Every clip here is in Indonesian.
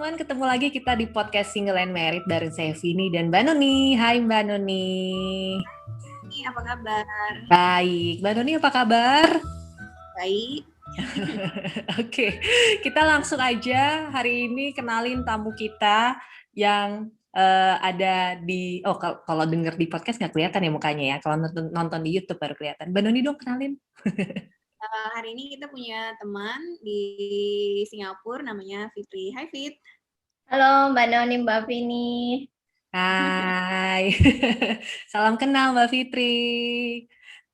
teman-teman, ketemu lagi kita di podcast Single and Married dari saya Vini dan Mbak Nuni. Hai Mbak Nuni. Apa kabar? Baik, Mbak Nuni apa kabar? Baik. Oke, kita langsung aja hari ini kenalin tamu kita yang ada di, kalau denger di podcast nggak kelihatan ya mukanya ya, kalau nonton di YouTube baru kelihatan. Mbak Nuni dong kenalin. Hari ini kita punya teman di Singapura namanya Fitri. Hai Fit. Halo Mbak Noni, Mbak Vini. Hai, salam kenal Mbak Fitri.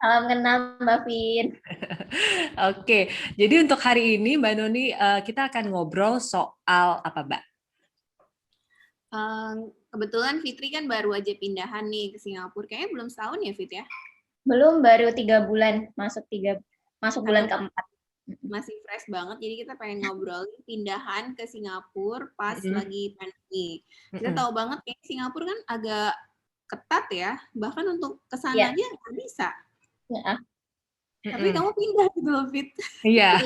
Salam kenal Mbak Vin. Oke, jadi untuk hari ini Mbak Noni kita akan ngobrol soal apa Mbak? Kebetulan Fitri kan baru aja pindahan nih ke Singapura. Kayaknya belum setahun ya Fit ya? Belum, baru 3 bulan, masuk bulan keempat. Masih fresh banget, jadi kita pengen ngobrolin pindahan ke Singapura pas lagi pandemi. Kita tahu banget kayak Singapura kan agak ketat ya, bahkan untuk kesana aja nggak bisa. Tapi kamu pindah gitu loh, Fit. Iya.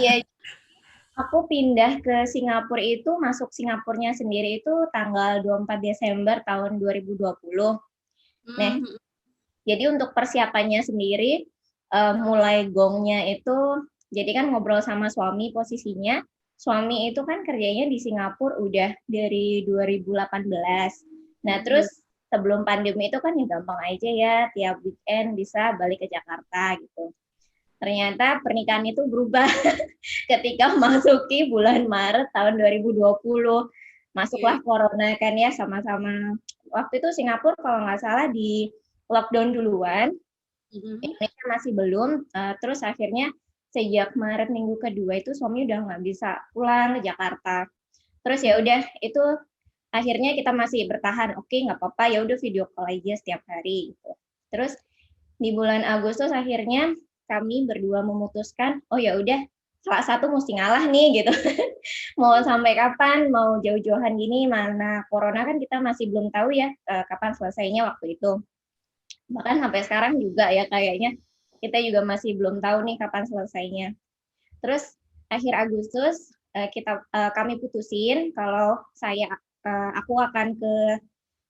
Aku pindah ke Singapura itu, masuk Singapurnya sendiri itu tanggal 24 Desember tahun 2020. Nah, jadi untuk persiapannya sendiri, mulai gongnya itu, jadi kan ngobrol sama suami posisinya, suami itu kan kerjanya di Singapura udah dari 2018. Nah, terus sebelum pandemi itu kan ya gampang aja ya, tiap weekend bisa balik ke Jakarta gitu. Ternyata pernikahan itu berubah ketika masuki bulan Maret tahun 2020. Masuklah corona kan ya, sama-sama. Waktu itu Singapura kalau nggak salah di lockdown duluan, Indonesia masih belum, terus akhirnya sejak Maret minggu kedua itu suami udah nggak bisa pulang ke Jakarta. Terus ya udah itu akhirnya kita masih bertahan, oke nggak apa-apa ya udah video call aja setiap hari gitu. Terus di bulan Agustus akhirnya kami berdua memutuskan, oh ya udah salah satu mesti ngalah nih gitu. Mau sampai kapan, mau jauh-jauhan gini, mana corona kan kita masih belum tahu ya kapan selesainya waktu itu. Bahkan sampai sekarang juga ya kayaknya kita juga masih belum tahu nih kapan selesainya. Terus akhir Agustus kami putusin kalau aku akan ke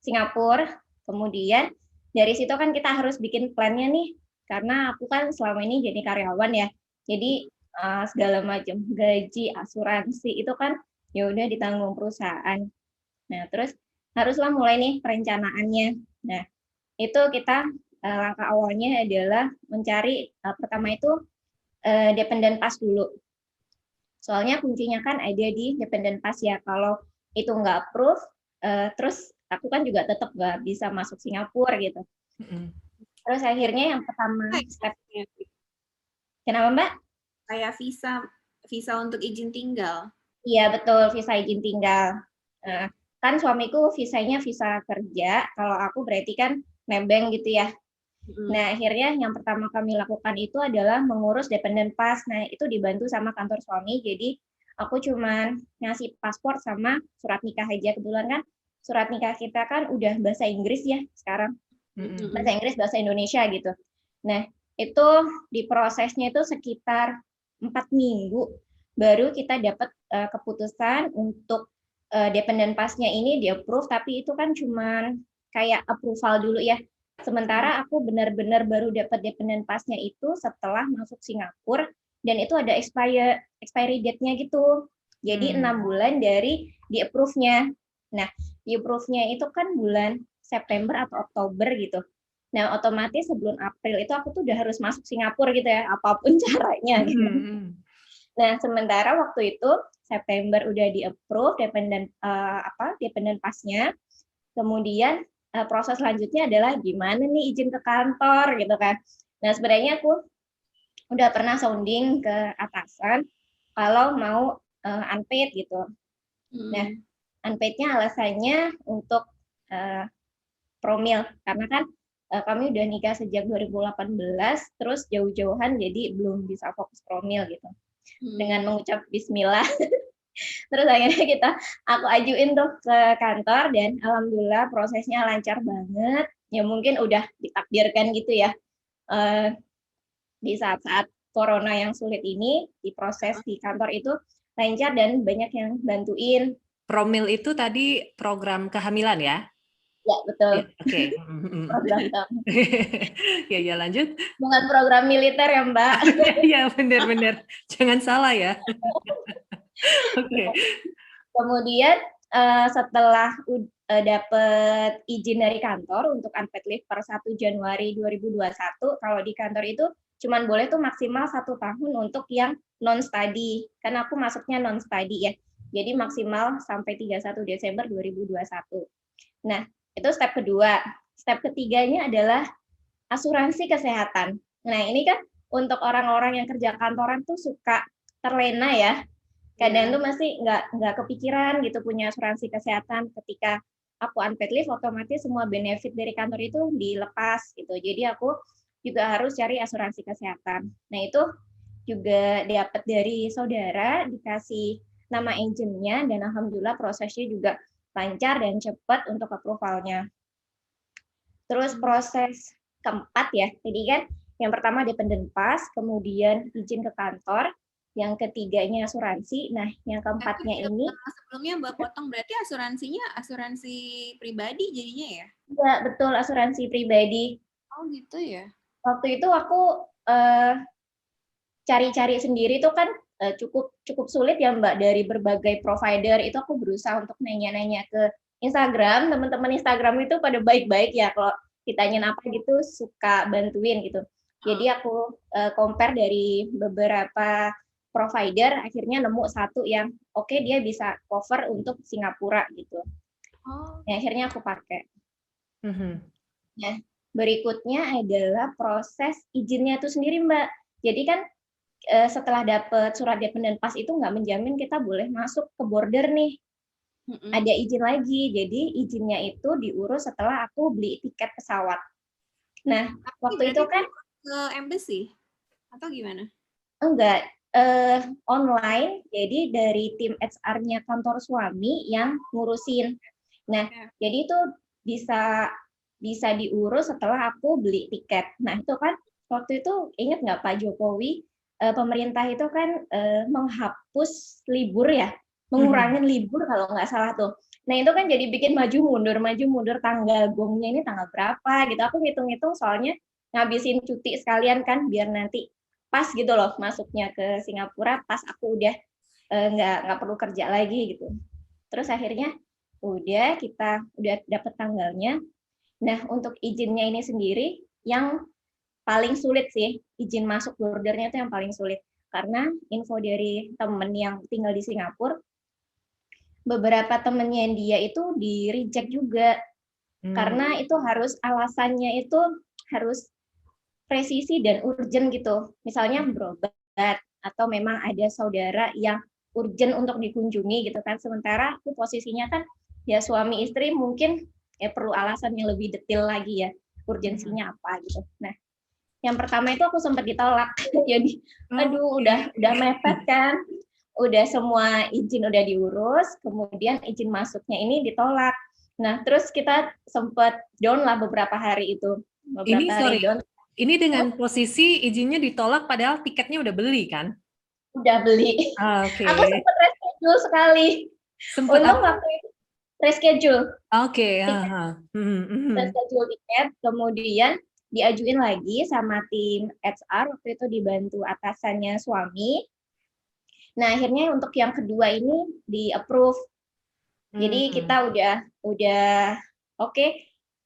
Singapura. Kemudian dari situ kan kita harus bikin plannya nih, karena aku kan selama ini jadi karyawan ya. Jadi segala macam gaji, asuransi itu kan ya udah ditanggung perusahaan. Nah, terus haruslah mulai nih perencanaannya. Nah, itu kita langkah awalnya adalah mencari pertama itu dependent pass dulu. Soalnya kuncinya kan ada di dependent pass ya. Kalau itu nggak approve, terus aku kan juga tetap nggak bisa masuk Singapura gitu. Terus akhirnya yang pertama stepnya, kenapa Mbak? Kayak visa untuk izin tinggal. Iya betul, visa izin tinggal. Kan suamiku visanya visa kerja, kalau aku berarti kan nebeng gitu ya. Nah, akhirnya yang pertama kami lakukan itu adalah mengurus dependent pass. Nah, itu dibantu sama kantor suami. Jadi, aku cuma ngasih paspor sama surat nikah aja. Kebetulan kan surat nikah kita kan udah bahasa Inggris ya sekarang. Bahasa Inggris, bahasa Indonesia gitu. Nah, itu diprosesnya itu sekitar 4 minggu baru kita dapat keputusan untuk dependent pass-nya ini di-approve, tapi itu kan cuma kayak approval dulu ya. Sementara aku benar-benar baru dapat dependent pass-nya itu setelah masuk Singapura, dan itu ada expiry date-nya gitu. Jadi 6 bulan dari di-approve-nya. Nah, di-approve-nya itu kan bulan September atau Oktober gitu. Nah, otomatis sebelum April itu aku tuh udah harus masuk Singapura gitu ya, apapun caranya gitu. Nah, sementara waktu itu September udah di-approve dependent pass-nya. Kemudian proses selanjutnya adalah gimana nih izin ke kantor gitu kan. Nah, sebenarnya aku udah pernah sounding ke atasan kalau mau unpaid gitu. Nah, unpaid-nya alasannya untuk promil, karena kan kami udah nikah sejak 2018, terus jauh-jauhan jadi belum bisa fokus promil gitu. Dengan mengucap bismillah. Terus akhirnya aku ajuin tuh ke kantor, dan alhamdulillah prosesnya lancar banget. Ya mungkin udah ditakdirkan gitu ya. Di saat-saat corona yang sulit ini, di proses di kantor itu lancar dan banyak yang bantuin. Promil itu tadi program kehamilan ya? Ya, betul. Ya, oke. Program kami. Ya, lanjut. Bukan program militer ya, Mbak. Ya, benar-benar. Jangan salah ya. Oke. Kemudian setelah dapat izin dari kantor untuk unpaid leave per 1 Januari 2021, kalau di kantor itu cuman boleh tuh maksimal 1 tahun untuk yang non-study. Karena aku masuknya non-study ya. Jadi maksimal sampai 31 Desember 2021. Nah, itu step kedua. Step ketiganya adalah asuransi kesehatan. Nah, ini kan untuk orang-orang yang kerja kantoran tuh suka terlena ya. Kadang tuh masih nggak kepikiran gitu punya asuransi kesehatan. Ketika aku unpaid leave, otomatis semua benefit dari kantor itu dilepas gitu. Jadi aku juga harus cari asuransi kesehatan. Nah, itu juga dapat dari saudara, dikasih nama agentnya, dan alhamdulillah prosesnya juga lancar dan cepat untuk approval-nya. Terus proses keempat ya, jadi kan yang pertama dependent pass, kemudian izin ke kantor, yang ketiganya asuransi. Nah, yang keempatnya ini sebelumnya Mbak potong, berarti asuransinya asuransi pribadi jadinya ya? ya, betul, asuransi pribadi. Oh gitu ya. Waktu itu aku cari-cari sendiri tuh kan cukup sulit ya Mbak, dari berbagai provider. Itu aku berusaha untuk nanya-nanya ke Instagram, teman-teman Instagram itu pada baik-baik ya, kalau ditanyain apa gitu suka bantuin gitu. Jadi aku compare dari beberapa provider, akhirnya nemu satu yang oke, dia bisa cover untuk Singapura gitu. Nah, akhirnya aku pakai. Nah, berikutnya adalah proses izinnya itu sendiri Mbak. Jadi kan setelah dapat surat dependent pass itu nggak menjamin kita boleh masuk ke border nih. Ada izin lagi, jadi izinnya itu diurus setelah aku beli tiket pesawat. Nah, waktu itu kan ke embassy atau gimana? Enggak, online, jadi dari tim HR-nya kantor suami yang ngurusin. Nah, jadi itu bisa diurus setelah aku beli tiket. Nah, itu kan waktu itu ingat nggak Pak Jokowi, pemerintah itu kan menghapus libur ya, mengurangin libur kalau nggak salah tuh. Nah, itu kan jadi bikin maju mundur tanggal gongnya ini tanggal berapa gitu. Aku ngitung-ngitung soalnya ngabisin cuti sekalian kan biar nanti pas gitu loh masuknya ke Singapura, pas aku udah nggak perlu kerja lagi gitu. Terus akhirnya kita udah dapet tanggalnya. Nah, untuk izinnya ini sendiri yang paling sulit sih, izin masuk bordernya itu yang paling sulit. Karena info dari temen yang tinggal di Singapura, beberapa temennya dia itu di reject juga. Karena itu harus alasannya itu harus presisi dan urgent gitu. Misalnya berobat atau memang ada saudara yang urgent untuk dikunjungi gitu kan. Sementara aku posisinya kan ya suami istri, mungkin ya perlu alasan yang lebih detail lagi ya, urgensinya apa gitu. Nah, yang pertama itu aku sempat ditolak. Jadi aduh udah mepet kan. Udah semua izin udah diurus, kemudian izin masuknya ini ditolak. Nah, terus kita sempat down lah beberapa hari itu. Ini dengan posisi izinnya ditolak padahal tiketnya udah beli kan? Udah beli. Oke. Aku sempat reschedule sekali. Untung waktu itu reschedule. Oke. Reschedule tiket, kemudian diajuin lagi sama tim HR, waktu itu dibantu atasannya suami. Nah, akhirnya untuk yang kedua ini di-approve. Jadi kita udah oke,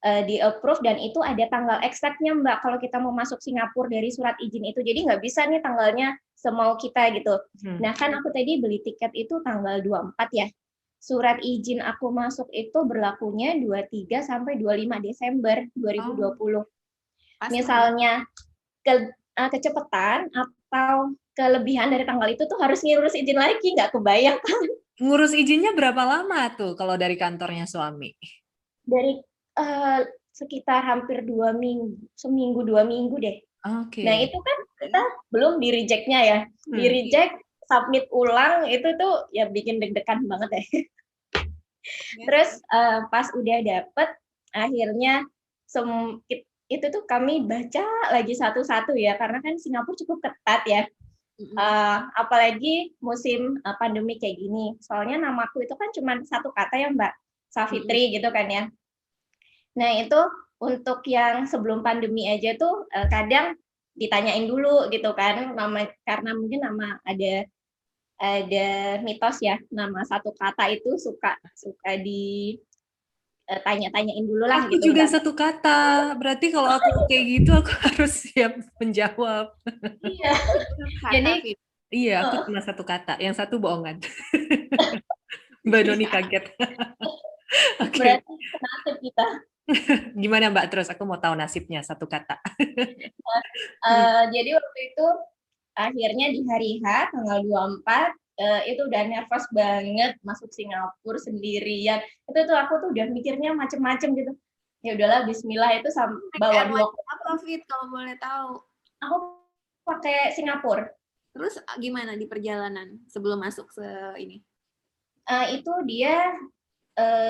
di-approve, dan itu ada tanggal eksaknya Mbak kalau kita mau masuk Singapura dari surat izin itu. Jadi nggak bisa nih tanggalnya semau kita gitu. Nah, kan aku tadi beli tiket itu tanggal 24 ya. Surat izin aku masuk itu berlakunya 23 sampai 25 Desember 2020. Misalnya kecepatan atau kelebihan dari tanggal itu tuh harus ngurus izin lagi, nggak kebayang. Ngurus izinnya berapa lama tuh kalau dari kantornya suami? Dari sekitar hampir 2 minggu, seminggu 2 minggu deh. Oke. Nah, itu kan kita belum di reject-nya ya. Di reject, submit ulang, itu tuh ya bikin deg-degan banget ya. Terus pas udah dapet, akhirnya itu tuh kami baca lagi satu-satu ya, karena kan Singapura cukup ketat ya. Apalagi musim pandemi kayak gini. Soalnya namaku itu kan cuma satu kata ya Mbak, Savitri gitu kan ya. Nah itu untuk yang sebelum pandemi aja tuh kadang ditanyain dulu gitu kan, karena mungkin nama ada mitos ya, nama satu kata itu suka tanya-tanyain dulu lah Aku gitu juga Mbak. satu kata. Berarti kalau aku kayak gitu aku harus siap menjawab. Iya. Jadi iya, aku cuma satu kata. Yang satu bohongan. Mbak Doni kaget. Oke. Berarti nasib kita. Gimana Mbak? Terus aku mau tahu nasibnya satu kata. Jadi waktu itu akhirnya di hari H tanggal 24 itu udah nervous banget masuk Singapura sendirian. Itu tuh aku tuh udah mikirnya macem-macem gitu. Ya udahlah Bismillah itu bawa 2 apa Fit kalau boleh tahu? Aku pakai Singapura. Terus gimana di perjalanan sebelum masuk ini? Itu dia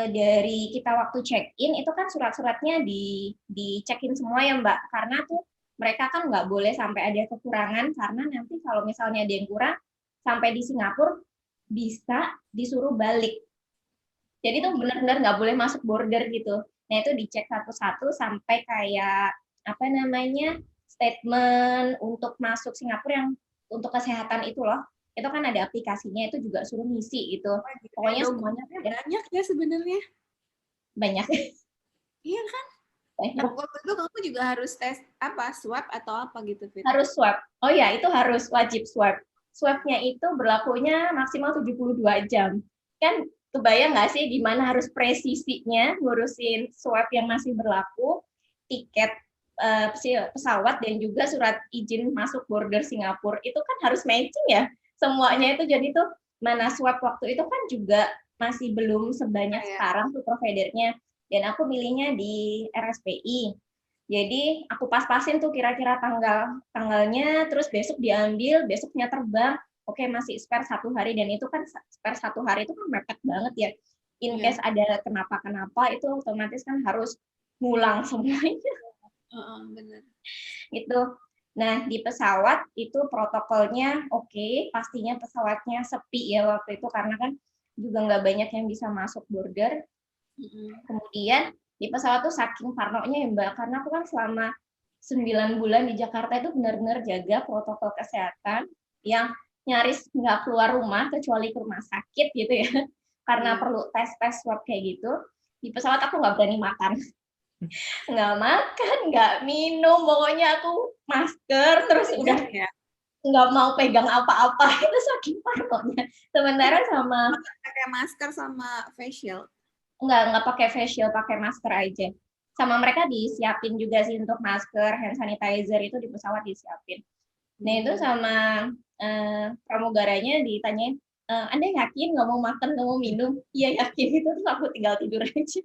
dari kita waktu check-in itu kan surat-suratnya di check-in semua ya Mbak, karena tuh mereka kan nggak boleh sampai ada kekurangan, karena nanti kalau misalnya ada yang kurang sampai di Singapura bisa disuruh balik. Jadi tuh benar-benar nggak boleh masuk border gitu. Nah itu dicek satu-satu sampai kayak apa namanya statement untuk masuk Singapura yang untuk kesehatan itu loh. Itu kan ada aplikasinya, itu juga suruh ngisi gitu. Pokoknya semuanya banyak ya sebenarnya. Banyak. Iya kan? Banyak. Waktu itu kamu juga harus tes apa, swab atau apa gitu, Fit? Harus swab. Oh ya, itu harus wajib swab. Swabnya itu berlakunya maksimal 72 jam. Kan kebayang nggak sih gimana harus presisinya ngurusin swab yang masih berlaku, tiket pesawat dan juga surat izin masuk border Singapura. Itu kan harus matching ya. Semuanya itu jadi tuh mana swab waktu itu kan juga masih belum sebanyak sekarang tuh providernya, dan aku milihnya di RSPI. Jadi aku pas-pasin tuh kira-kira tanggalnya, terus besok diambil, besoknya terbang. Oke, masih spare 1 hari, dan itu kan spare 1 hari itu kan mepet banget ya. In case ada kenapa-kenapa itu otomatis kan harus ngulang semuanya. Bener. Itu. Nah, di pesawat itu protokolnya oke, pastinya pesawatnya sepi ya waktu itu, karena kan juga nggak banyak yang bisa masuk border. Kemudian di pesawat tuh saking parnonya ya Mbak, karena aku kan selama 9 bulan di Jakarta itu benar-benar jaga protokol kesehatan yang nyaris nggak keluar rumah kecuali ke rumah sakit gitu ya, karena perlu tes swab kayak gitu. Di pesawat aku nggak berani makan. Nggak makan, nggak minum, pokoknya aku masker terus udah ya, nggak mau pegang apa-apa, itu saking parnonya. Sementara sama pakai masker sama facial, nggak pakai facial, pakai masker aja. Sama mereka disiapin juga sih untuk masker, hand sanitizer itu di pesawat disiapin. Nah itu sama pramugaranya ditanyain, Anda yakin nggak mau makan, nggak mau minum? Iya yakin, itu terus aku tinggal tidur aja.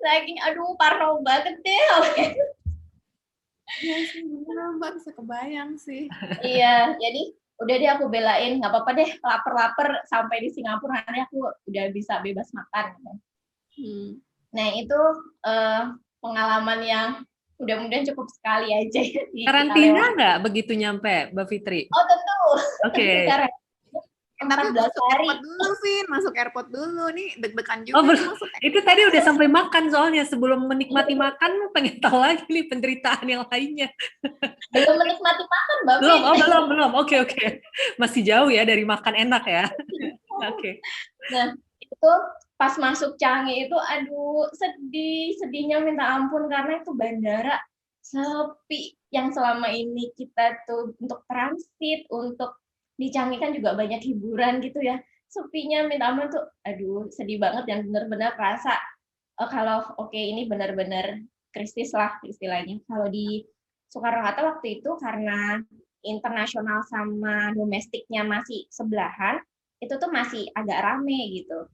saking aduh parno banget deh. Iya sih bener Mbak, bisa kebayang sih. Iya, jadi udah deh aku belain, nggak apa-apa deh lapar sampai di Singapura nanti aku udah bisa bebas makan. Nah itu pengalaman yang mudah-mudahan cukup sekali aja. Karantina nggak begitu nyampe, Mbak Fitri? Oh tentu. Oke. Tapi masuk airport dulu nih, deg-degan juga. Oh, itu tadi udah sampai makan soalnya. Sebelum menikmati makan, pengen tahu lagi nih penderitaan yang lainnya. Belum menikmati makan, Mbak. Belum. Oke. Masih jauh ya dari makan enak ya. Oke. Nah, itu pas masuk Changi itu, aduh sedihnya minta ampun, karena itu bandara sepi. Yang selama ini kita tuh untuk transit, untuk di Changi kan juga banyak hiburan gitu ya, sepinya minta ampun tuh, aduh sedih banget, dan benar-benar kerasa kalau ini benar-benar krisis lah istilahnya. Kalau di Soekarno-Hatta waktu itu karena internasional sama domestiknya masih sebelahan, itu tuh masih agak rame gitu.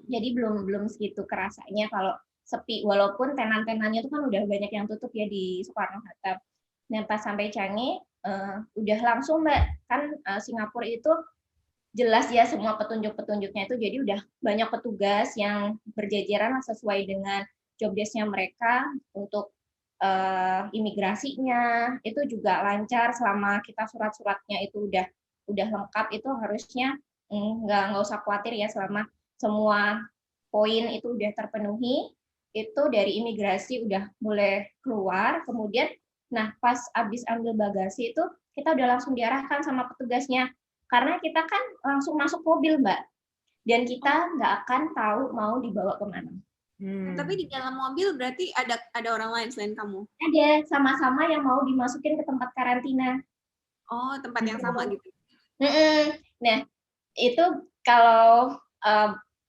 Jadi belum segitu kerasanya kalau sepi, walaupun tenan-tenannya tuh kan udah banyak yang tutup ya di Soekarno-Hatta. Nah pas sampai Changi udah langsung Mbak, kan Singapura itu jelas ya semua petunjuk-petunjuknya itu, jadi udah banyak petugas yang berjajaran sesuai dengan job desk-nya mereka untuk imigrasinya itu juga lancar selama kita surat-suratnya itu udah lengkap, itu harusnya nggak usah khawatir ya, selama semua poin itu udah terpenuhi, itu dari imigrasi udah boleh keluar. Kemudian nah pas abis ambil bagasi itu kita udah langsung diarahkan sama petugasnya, karena kita kan langsung masuk mobil Mbak, dan kita nggak akan tahu mau dibawa kemana. Tapi di dalam mobil berarti ada orang lain selain kamu? Ada, sama-sama yang mau dimasukin ke tempat karantina. Oh, tempat yang sama gitu. Nah, itu kalau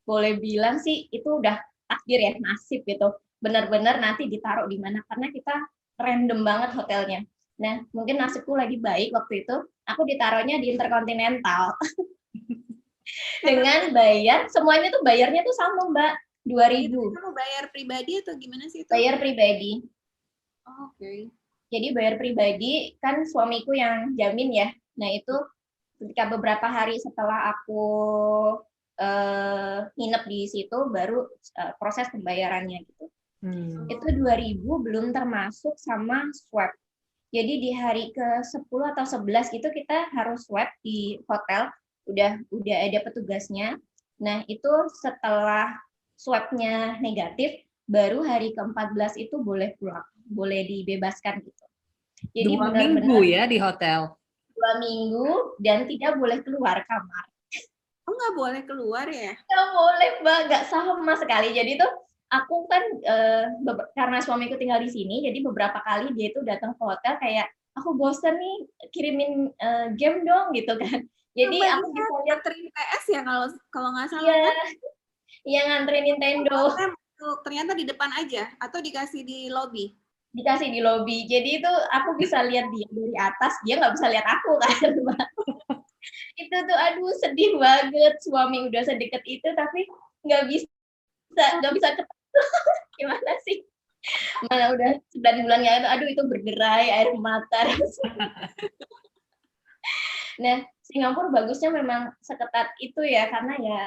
boleh bilang sih itu udah takdir ya, nasib gitu. Benar-benar nanti ditaruh di mana, karena kita random banget hotelnya. Nah, mungkin nasibku lagi baik waktu itu, aku ditaruhnya di Intercontinental. Dengan bayar, semuanya tuh bayarnya tuh sama Mbak, 2.000. Kamu bayar pribadi atau gimana sih itu? Bayar pribadi. Oh, oke. Jadi bayar pribadi, kan suamiku yang jamin ya. Nah itu ketika beberapa hari setelah aku nginep di situ, baru proses pembayarannya gitu. Itu 2.000 belum termasuk sama swab. Jadi di hari ke-10 atau 11 gitu kita harus swab di hotel, udah ada petugasnya. Nah itu setelah swabnya negatif, baru hari ke-14 itu boleh pulang, boleh dibebaskan gitu. Jadi 2 minggu ya di hotel? 2 minggu dan tidak boleh keluar kamar. Oh, nggak boleh keluar ya? Nggak boleh Mbak, nggak sama sekali. Jadi tuh aku kan karena suamiku tinggal di sini, jadi beberapa kali dia itu datang ke hotel kayak, aku bosen nih, kirimin game dong gitu kan. Jadi aku bisa lihat nganterin PS ya kalau nggak salah. Iya, iya nganterin Nintendo. Ternyata di depan aja atau dikasih di lobby? Dikasih di lobby. Jadi itu aku bisa lihat dia dari atas, dia nggak bisa lihat aku kan Mbak. Itu tuh aduh sedih banget, suami udah sedekat itu tapi nggak bisa ketemu. Gimana sih? Mana udah 9 bulan ya, aduh itu berderai air mata. Nah, Singapura bagusnya memang seketat itu ya, karena ya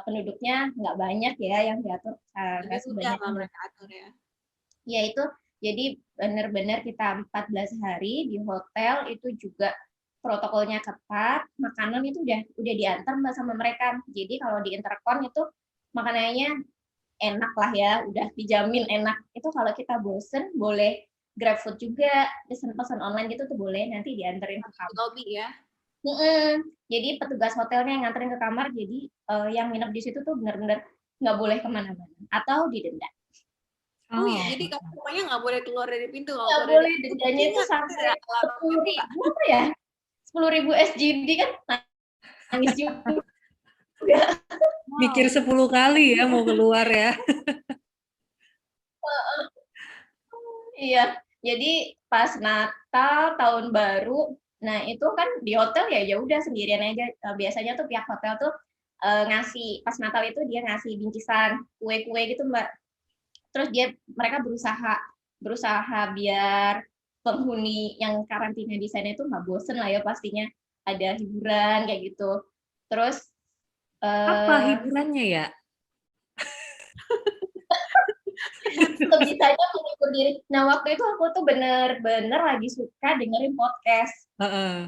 penduduknya nggak banyak ya yang diatur, nggak sebanyak mereka atur ya. Ya itu, jadi benar-benar kita 14 hari di hotel itu juga protokolnya ketat, makanan itu udah diantar Mbak sama mereka. Jadi kalau di Intercon itu makanannya enak lah ya, udah dijamin enak. Itu kalau kita bosen boleh GrabFood juga, pesan online gitu tuh boleh, nanti dianterin ke kamar. Lobby ya. Jadi petugas hotelnya yang nganterin ke kamar, jadi yang nginep di situ tuh benar-benar nggak boleh kemana-mana atau didenda. Oh iya, jadi kamu pokoknya nggak boleh keluar dari pintu. Nggak boleh, dendanya itu sampai 10.000 apa ya? 10.000 SGD kan, nangis juga. Mikir 10 kali ya mau keluar ya. Iya, jadi pas Natal, Tahun Baru, nah itu kan di hotel ya udah sendirian aja. Biasanya tuh pihak hotel tuh ngasih, pas Natal itu dia ngasih bingkisan kue-kue gitu Mbak. Terus mereka berusaha biar penghuni yang karantina di sana itu nggak bosen lah ya, pastinya ada hiburan kayak gitu. Terus apa hiburannya ya? Sebisanya menghibur diri. Nah waktu itu aku tuh bener-bener lagi suka dengerin podcast,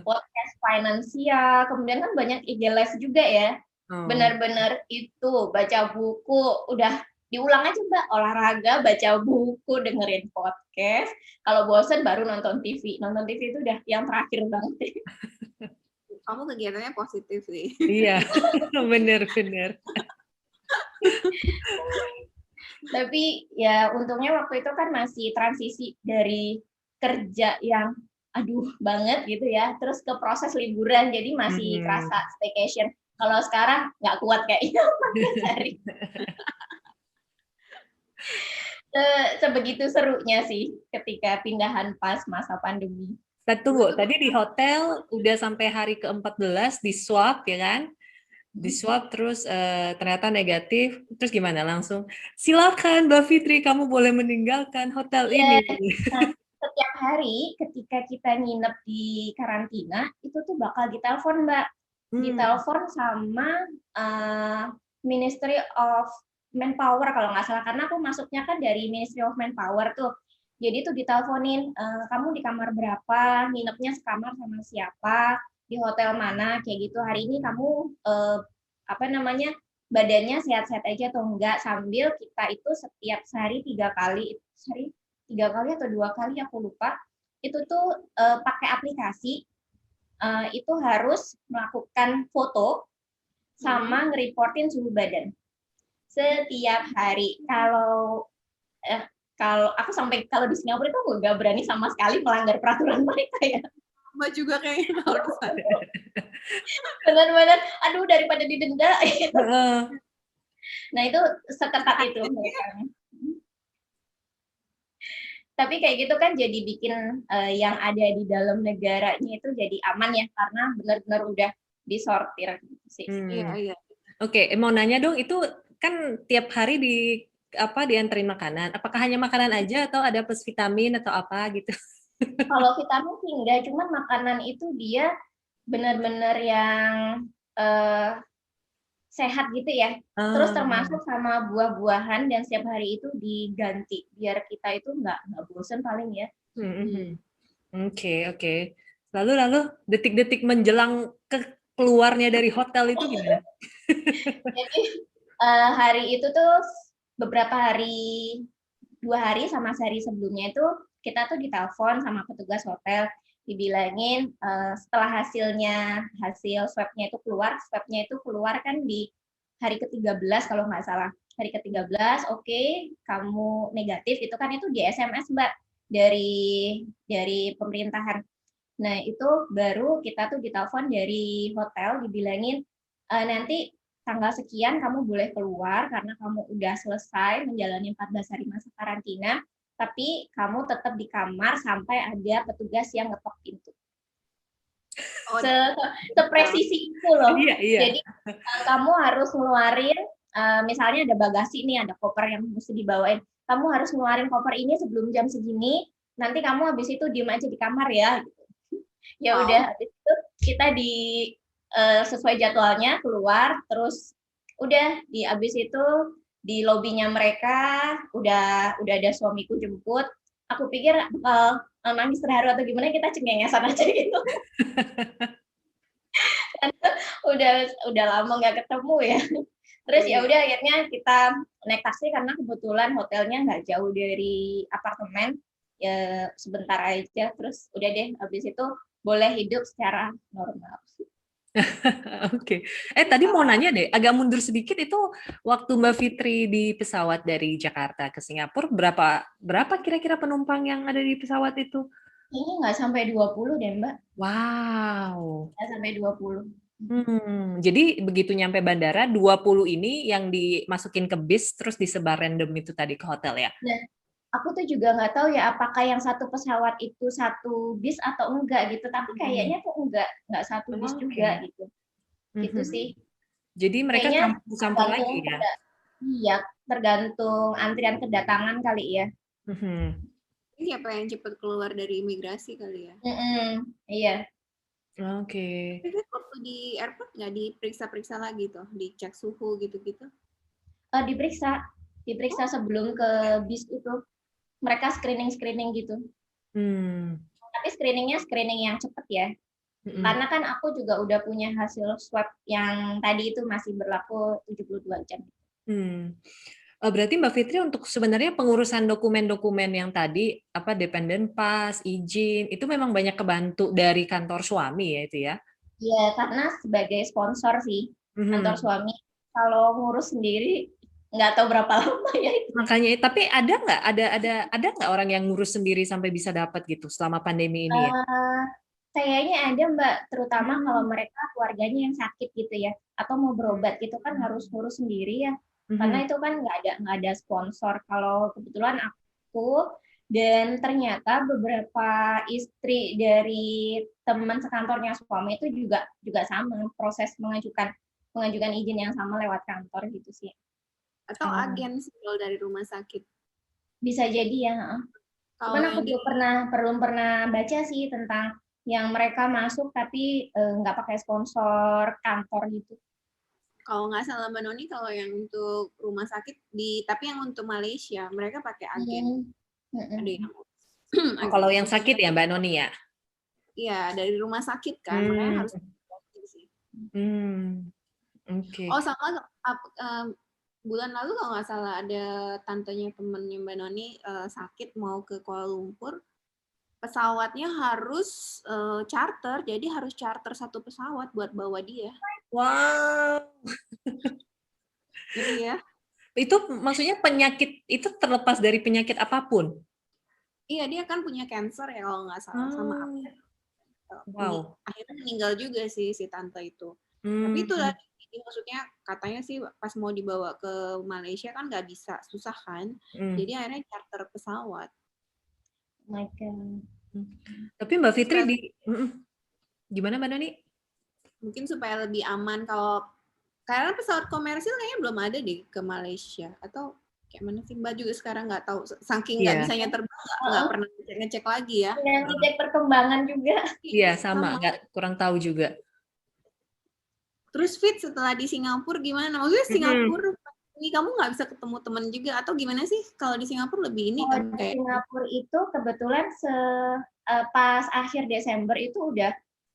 podcast finansial. Kemudian kan banyak IG live juga ya. Bener-bener itu baca buku, udah diulang aja Mbak, olahraga, baca buku, dengerin podcast. Kalau bosen baru nonton TV. Nonton TV itu udah yang terakhir banget. Kamu kegiatannya positif sih. Iya, bener-bener. Tapi ya untungnya waktu itu kan masih transisi dari kerja yang aduh banget gitu ya, terus ke proses liburan, jadi masih kerasa staycation. Kalau sekarang nggak kuat kayaknya. Sebegitu serunya sih ketika pindahan pas masa pandemi. Tunggu, tadi di hotel udah sampai hari ke-14 di swab ya kan? Di swab terus ternyata negatif, terus gimana? Langsung silakan Mbak Fitri, kamu boleh meninggalkan hotel ini. Nah, setiap hari ketika kita nginep di karantina itu tuh bakal ditelepon Mbak, ditelepon sama Ministry of Manpower kalau nggak salah, karena aku masuknya kan dari Ministry of Manpower tuh. Jadi tuh diteleponin, kamu di kamar berapa, nginepnya sekamar sama siapa, di hotel mana, kayak gitu. Hari ini kamu apa namanya, badannya sehat-sehat aja atau enggak, sambil kita itu setiap sehari 3 kali, sehari 3 kali atau 2 kali aku lupa, itu tuh pakai aplikasi, itu harus melakukan foto sama ngereportin suhu badan setiap hari. Kalau aku sampai kalau di Singapura itu aku nggak berani sama sekali melanggar peraturan mereka ya. Mbak juga kayaknya kalau di sana. Benar-benar, aduh daripada didenda. Nah itu seketat itu mereka. Tapi kayak gitu kan jadi bikin yang ada di dalam negaranya itu jadi aman ya, karena benar-benar udah disortir gitu sih. Iya. Oke, mau nanya dong, itu kan tiap hari dianterin makanan. Apakah hanya makanan aja atau ada plus vitamin atau apa gitu? Kalau vitamin sih enggak, cuman makanan itu dia benar-benar yang sehat gitu ya. Terus termasuk sama buah-buahan dan setiap hari itu diganti biar kita itu nggak bosen paling ya. Oke. Lalu detik-detik menjelang keluarnya dari hotel itu gimana? Jadi hari itu tuh beberapa hari, 2 hari sama sehari sebelumnya itu kita tuh ditelepon sama petugas hotel, dibilangin setelah hasil swabnya itu keluar kan di hari ke-13 kalau nggak salah. Hari ke-13, oke, kamu negatif, itu kan itu di SMS Mbak dari pemerintahan. Nah itu baru kita tuh ditelepon dari hotel, dibilangin nanti tanggal sekian kamu boleh keluar karena kamu udah selesai menjalani 14 hari masa karantina, tapi kamu tetap di kamar sampai ada petugas yang ngetok pintu. Sepresisi itu loh. Iya. Jadi kamu harus ngeluarin, misalnya ada bagasi nih, ada koper yang mesti dibawain. Kamu harus ngeluarin koper ini sebelum jam segini, nanti kamu habis itu diem aja di kamar ya. Gitu. Ya udah, habis itu kita sesuai jadwalnya keluar, terus udah habis itu di lobinya mereka udah ada suamiku jemput. Aku pikir nangis terharu atau gimana, kita cengengesan aja gitu. udah lama nggak ketemu ya. Terus ya udah akhirnya kita naik taksi karena kebetulan hotelnya nggak jauh dari apartemen, ya sebentar aja. Terus udah deh, habis itu boleh hidup secara normal. Oke. Tadi mau nanya deh, agak mundur sedikit, itu waktu Mbak Fitri di pesawat dari Jakarta ke Singapura, berapa kira-kira penumpang yang ada di pesawat itu? Ini nggak sampai 20 deh, Mbak. Wow. Nggak sampai 20. Jadi begitu nyampe bandara, 20 ini yang dimasukin ke bis, terus disebar random itu tadi ke hotel ya? Nah, aku tuh juga nggak tahu ya apakah yang satu pesawat itu satu bis atau enggak gitu, tapi kayaknya tuh enggak satu bis juga gitu. Gitu sih. Jadi mereka campur lagi ya? Iya, tergantung antrian kedatangan kali ya. Siapa yang cepat keluar dari imigrasi kali ya? Iya. Oke. Waktu di airport nggak diperiksa-periksa lagi tuh, dicek suhu gitu-gitu? Diperiksa sebelum ke bis itu. Mereka screening gitu. Tapi screeningnya screening yang cepat ya. Karena kan aku juga udah punya hasil swab yang tadi itu masih berlaku 72 jam. Berarti Mbak Fitri untuk sebenarnya pengurusan dokumen-dokumen yang tadi, dependent pass, izin, itu memang banyak kebantu dari kantor suami ya itu ya? Iya, karena sebagai sponsor sih kantor suami. Kalau ngurus sendiri nggak tahu berapa lama ya. Makanya, tapi ada nggak orang yang ngurus sendiri sampai bisa dapat gitu selama pandemi ini ya? Kayaknya ada Mbak, terutama kalau mereka keluarganya yang sakit gitu ya, atau mau berobat gitu kan harus ngurus sendiri ya. Karena itu kan nggak ada sponsor. Kalau kebetulan aku dan ternyata beberapa istri dari teman sekantornya suami itu juga sama proses mengajukan izin yang sama lewat kantor gitu sih. Atau agen sipil dari rumah sakit? Bisa jadi ya. Cuman aku juga belum pernah baca sih tentang yang mereka masuk tapi nggak pakai sponsor kantor gitu. Kalau nggak salah Mbak Noni, kalau yang untuk rumah sakit tapi yang untuk Malaysia mereka pakai agen. Ada yang Kalau yang sakit ya Mbak Noni ya? Iya, dari rumah sakit kan, makanya harus sih. Oke. Oh, sama bulan lalu kalau nggak salah ada tantenya temennya Mbak Noni sakit mau ke Kuala Lumpur, pesawatnya harus charter, jadi harus charter 1 pesawat buat bawa dia. Wow. Iya. Itu maksudnya penyakit itu terlepas dari penyakit apapun? Iya, dia kan punya cancer ya kalau nggak salah sama aku. Wow. Akhirnya meninggal juga sih si tante itu. Tapi itu lah, maksudnya katanya sih pas mau dibawa ke Malaysia kan nggak bisa, susah kan. Jadi akhirnya charter pesawat. Oh my God. Tapi Mbak Fitri gimana Mbak Noni? Mungkin supaya lebih aman karena pesawat komersil kayaknya belum ada deh ke Malaysia, atau kayak mana sih Mbak juga sekarang nggak tahu, saking nggak bisanya terbang nggak pernah ngecek lagi ya. Ngecek perkembangan juga. Iya sama, nggak kurang tahu juga. Terus Fit setelah di Singapura gimana? Maksudnya Singapura ini kamu nggak bisa ketemu teman juga atau gimana sih? Kalau di Singapura lebih ini kan kayak. Singapura itu kebetulan pas akhir Desember itu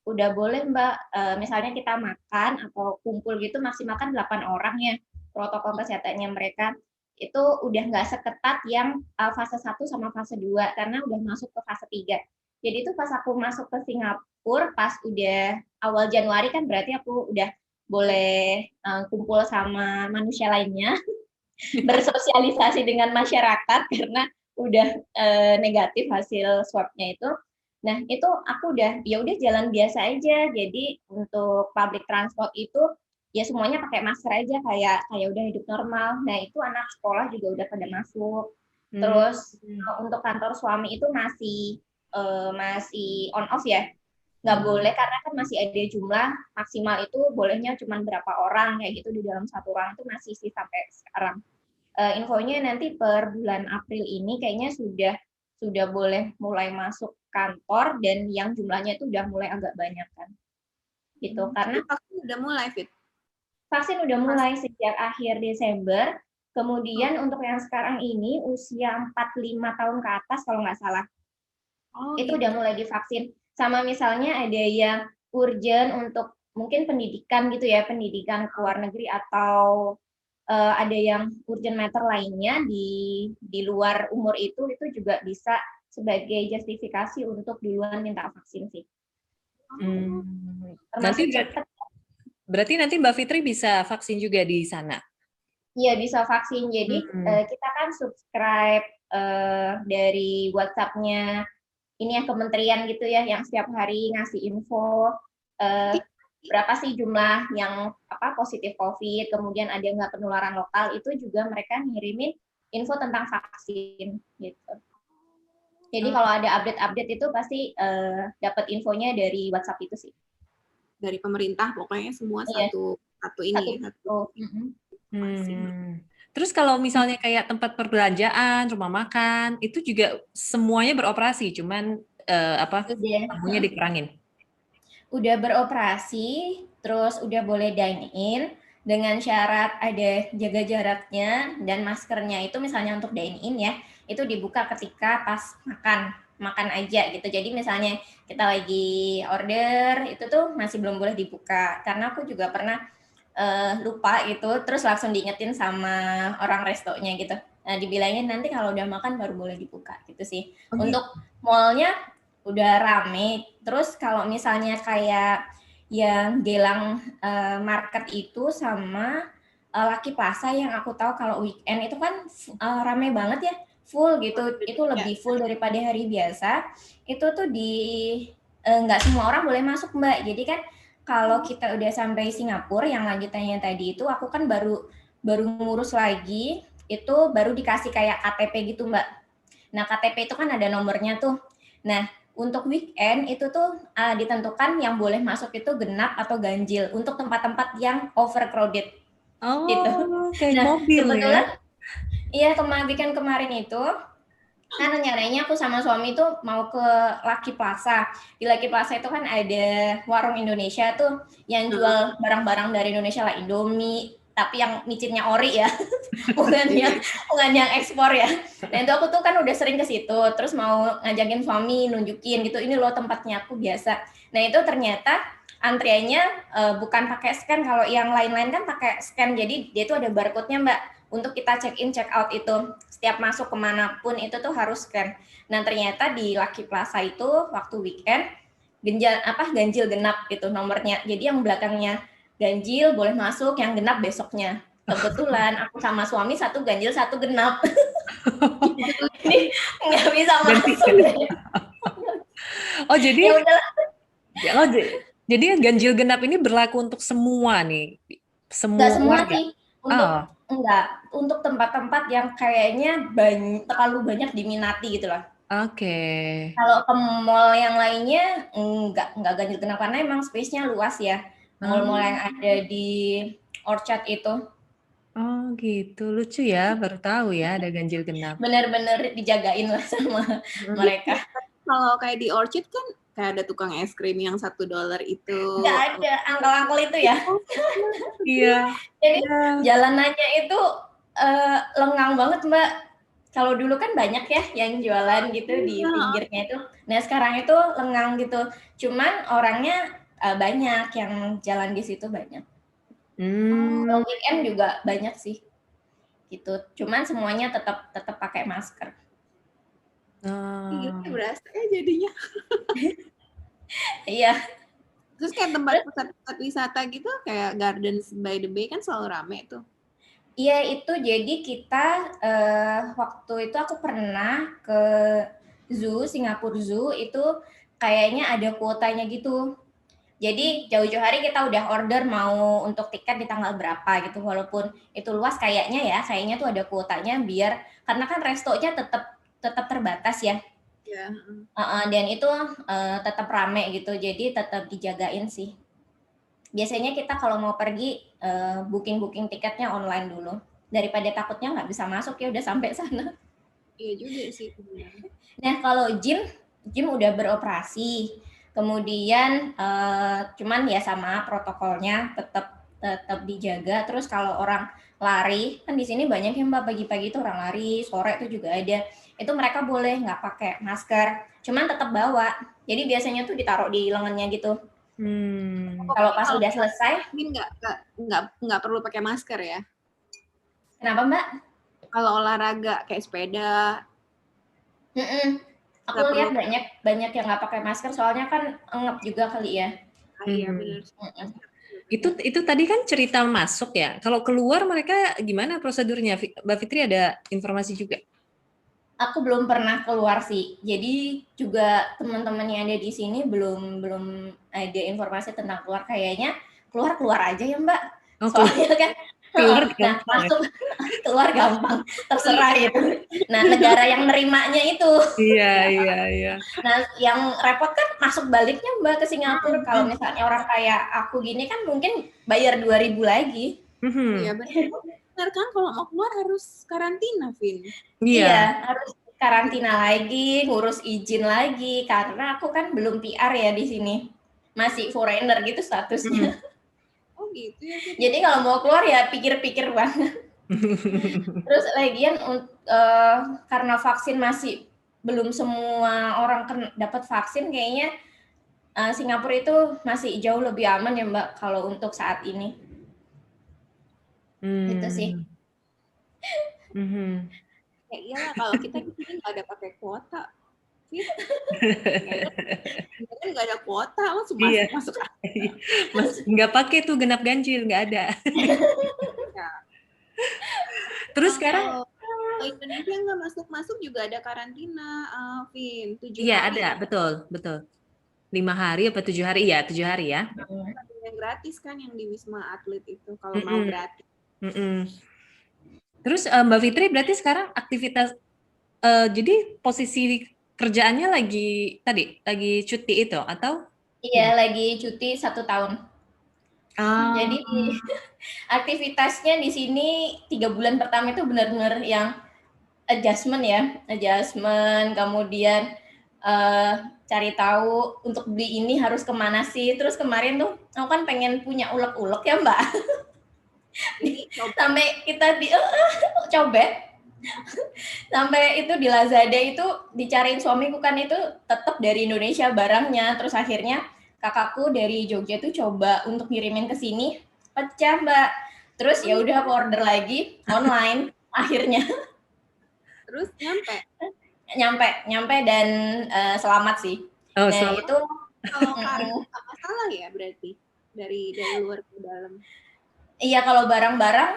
udah boleh Mbak, misalnya kita makan atau kumpul gitu maksimal kan 8 orang ya, protokol kesehatannya mereka itu udah nggak seketat yang fase 1 sama fase 2 karena udah masuk ke fase 3. Jadi itu pas aku masuk ke Singapura pas udah awal Januari kan berarti aku udah boleh kumpul sama manusia lainnya, bersosialisasi dengan masyarakat karena udah negatif hasil swab-nya itu. Nah, itu aku udah jalan biasa aja. Jadi untuk public transport itu ya semuanya pakai masker aja kayak udah hidup normal. Nah, itu anak sekolah juga udah pada masuk. Terus untuk kantor suami itu masih on off ya. Nggak boleh karena kan masih ada jumlah maksimal itu bolehnya cuma berapa orang kayak gitu di dalam satu ruang itu masih sih sampai sekarang. Infonya nanti per bulan April ini kayaknya sudah boleh mulai masuk kantor dan yang jumlahnya itu udah mulai agak banyak kan. Gitu karena vaksin udah mulai Fit. Vaksin udah mulai sejak akhir Desember. Kemudian untuk yang sekarang ini usia 45 tahun ke atas kalau nggak salah. Itu udah mulai divaksin. Sama misalnya ada yang urgent untuk mungkin pendidikan gitu ya, pendidikan ke luar negeri atau ada yang urgent matter lainnya di luar umur itu juga bisa sebagai justifikasi untuk duluan minta vaksin sih. Berarti nanti Mbak Fitri bisa vaksin juga di sana? Iya bisa vaksin. Jadi kita kan subscribe dari WhatsApp-nya ini ya kementerian gitu ya, yang setiap hari ngasih info berapa sih jumlah yang positif COVID, kemudian ada nggak penularan lokal, itu juga mereka ngirimin info tentang vaksin gitu. Jadi kalau ada update-update itu pasti dapat infonya dari WhatsApp itu sih. Dari pemerintah pokoknya semua satu ini. Terus kalau misalnya kayak tempat perbelanjaan, rumah makan, itu juga semuanya beroperasi, cuman tamunya dikurangin. Udah beroperasi, terus udah boleh dine in dengan syarat ada jaga jaraknya dan maskernya itu misalnya untuk dine in ya, itu dibuka ketika pas makan aja gitu. Jadi misalnya kita lagi order itu tuh masih belum boleh dibuka karena aku juga pernah lupa gitu, terus langsung diingetin sama orang restonya gitu. Nah, dibilangin nanti kalau udah makan baru boleh dibuka gitu sih. Untuk mallnya udah rame. Terus kalau misalnya kayak yang Gelang Market itu sama Lucky Plaza yang aku tahu kalau weekend itu kan rame banget ya, full gitu. Itu lebih full daripada hari biasa. Itu tuh nggak semua orang boleh masuk Mbak. Jadi kan kalau kita udah sampai Singapura, yang lanjutannya tadi itu aku kan baru ngurus lagi, itu baru dikasih kayak KTP gitu Mbak. Nah KTP itu kan ada nomornya tuh. Nah untuk weekend itu tuh ditentukan yang boleh masuk itu genap atau ganjil untuk tempat-tempat yang overcrowded. Oh, gitu. kayak mobil ya? Iya weekend kemarin itu kan rencananya aku sama suami tuh mau ke Lucky Plaza. Di Lucky Plaza itu kan ada warung Indonesia tuh yang jual barang-barang dari Indonesia lah, Indomie, tapi yang micinnya ori ya, bukan yang ekspor ya. Dan itu aku tuh kan udah sering ke situ, terus mau ngajakin suami nunjukin gitu, ini loh tempatnya aku biasa. Nah itu ternyata antriannya bukan pakai scan, kalau yang lain-lain kan pakai scan, jadi dia tuh ada barcode-nya Mbak, untuk kita check in check out itu, setiap masuk kemanapun itu tuh harus scan. Nah ternyata di Lucky Plaza itu waktu weekend ganjil genap gitu nomornya, jadi yang belakangnya ganjil boleh masuk, yang genap besoknya. Kebetulan aku sama suami satu ganjil satu genap. Ini nggak bisa masuk. Oh jadi Ya udahlah. Oh, jadi ganjil genap ini berlaku untuk semua nih, Nggak semua warga? sih, untuk tempat-tempat yang kayaknya terlalu banyak diminati gitu loh. Oke. Kalau ke mall yang lainnya nggak ganjil genap karena emang space-nya luas ya. Mall-mall yang ada di Orchard itu. Oh gitu, lucu ya, baru tahu ya ada ganjil genap. Bener-bener dijagain lah sama mereka. Kalau kayak di Orchard kan kayak ada tukang es krim yang $1 itu. Nggak ada angkel-angkel itu ya. Iya. Jadi jalanannya itu lengang banget Mbak. Kalau dulu kan banyak ya yang jualan gitu di pinggirnya itu. Nah sekarang itu lengang gitu. Cuman orangnya banyak yang jalan di situ banyak. Kalau weekend juga banyak sih. Gitu. Cuman semuanya tetap pakai masker. Iya, berasa ya jadinya. Iya. Terus kayak tempat wisata gitu kayak Gardens by the Bay kan selalu rame tuh. Iya itu jadi kita waktu itu aku pernah ke Singapura Zoo itu kayaknya ada kuotanya gitu. Jadi jauh-jauh hari kita udah order mau untuk tiket di tanggal berapa gitu, walaupun itu luas kayaknya tuh ada kuotanya biar karena kan restonya tetap terbatas ya. Yeah. Dan itu tetap rame gitu, jadi tetap dijagain sih. Biasanya kita kalau mau pergi booking tiketnya online dulu daripada takutnya nggak bisa masuk ya udah sampai sana. Iya juga sih. Nah kalau gym udah beroperasi, kemudian cuman ya sama protokolnya tetap dijaga. Terus kalau orang lari kan di sini banyak ya Mbak, pagi-pagi itu orang lari, sore itu juga ada. Itu mereka boleh nggak pakai masker, cuman tetap bawa. Jadi biasanya tuh ditaruh di lengannya gitu. Kalau pas udah selesai, nggak perlu pakai masker ya? Kenapa Mbak? Kalau olahraga kayak sepeda. Aku lihat banyak yang nggak pakai masker, soalnya kan ngep juga kali ya. Iya benar. Itu tadi kan cerita masuk ya. Kalau keluar mereka gimana prosedurnya? Mbak Fitri ada informasi juga? Aku belum pernah keluar sih. Jadi juga teman-teman yang ada di sini belum ada informasi tentang keluar. Kayaknya keluar aja ya Mbak. Soalnya kan masuk keluar gampang, terserah gitu. Nah negara yang nerimanya itu. Iya. Nah yang repot kan masuk baliknya Mbak ke Singapura. Kalau misalnya orang kayak aku gini kan mungkin bayar 2.000 lagi. Iya benar kan, kalau mau keluar harus karantina, Vin. Iya, harus karantina lagi, ngurus izin lagi karena aku kan belum PR ya di sini. Masih foreigner gitu statusnya. Oh gitu ya. Jadi kalau mau keluar ya pikir-pikir banget. Terus lagian karena vaksin masih belum semua orang dapat vaksin, kayaknya Singapura itu masih jauh lebih aman ya Mbak kalau untuk saat ini. Gitu sih. Ya iyalah, kalau kita di sini nggak ada pakai kuota. Nggak ada kuota, langsung masuk. Nggak pakai tuh genap ganjil, nggak ada. Terus sekarang Indonesia nggak masuk juga ada karantina, Vin. 7 iya hari. ada, betul. 5 hari apa 7 hari? Iya 7 hari ya. Yang gratis kan yang di Wisma Atlet itu kalau mau gratis. Terus Mbak Fitri berarti sekarang aktivitas jadi posisi kerjaannya lagi cuti itu atau? Iya lagi cuti 1 tahun. Jadi aktivitasnya di sini 3 bulan pertama itu benar-benar yang adjustment, kemudian cari tahu untuk beli ini harus kemana sih. Terus kemarin tuh aku kan pengen punya ulek-ulek ya Mbak. Sampai kita cobek. Sampai itu di Lazada itu dicariin suamiku kan itu tetap dari Indonesia barangnya. Terus akhirnya kakakku dari Jogja tuh coba untuk ngirimin ke sini, pecah Mbak. Terus ya udah aku order lagi online akhirnya. Terus nyampe dan selamat sih. Oh, nah selamat. itu kalau kargo nggak masalah ya berarti dari luar ke dalam. Iya, kalau barang-barang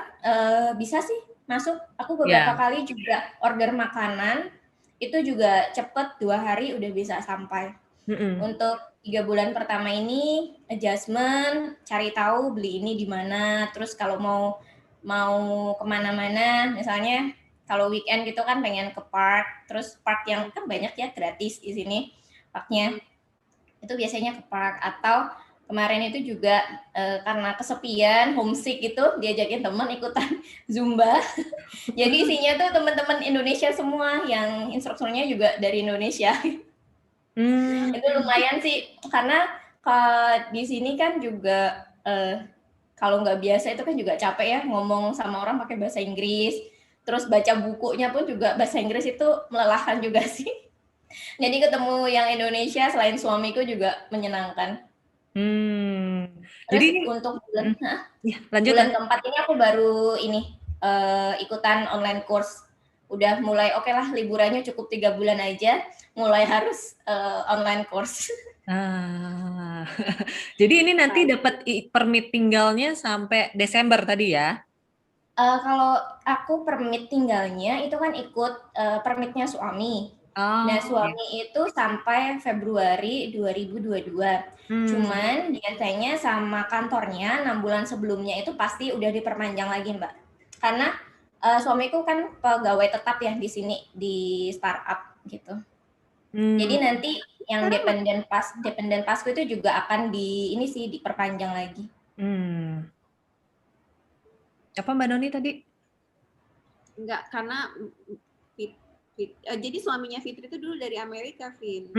bisa sih masuk. Aku beberapa kali juga order makanan, itu juga cepet 2 hari udah bisa sampai. Untuk 3 bulan pertama ini adjustment, cari tahu beli ini di mana. Terus kalau mau kemana-mana, misalnya kalau weekend gitu kan pengen ke park, terus park yang kan banyak ya gratis di sini parknya. Itu biasanya ke park. Atau kemarin itu juga karena kesepian, homesick gitu, diajakin teman ikutan Zumba. Jadi isinya tuh teman-teman Indonesia semua, yang instrukturnya juga dari Indonesia. Itu lumayan sih, karena di sini kan juga kalau nggak biasa itu kan juga capek ya ngomong sama orang pakai bahasa Inggris. Terus baca bukunya pun juga bahasa Inggris, itu melelahkan juga sih. Jadi ketemu yang Indonesia selain suamiku juga menyenangkan. Terus Jadi untuk bulan lanjut, bulan keempat ini aku baru ikutan online course. Udah mulai oke lah, liburannya cukup 3 bulan aja, mulai harus online course. Jadi ini nanti dapat permit tinggalnya sampai Desember tadi ya? Kalau aku permit tinggalnya itu kan ikut permitnya suami. Nah, suami itu sampai Februari 2022. Cuman biasanya sama kantornya 6 bulan sebelumnya itu pasti udah diperpanjang lagi, Mbak. Karena suamiku kan pegawai tetap ya di sini, di startup gitu. Jadi nanti yang dependen pasku itu juga akan diperpanjang lagi. Apa Mbak Noni tadi? Enggak, karena jadi suaminya Fitri itu dulu dari Amerika, Vin.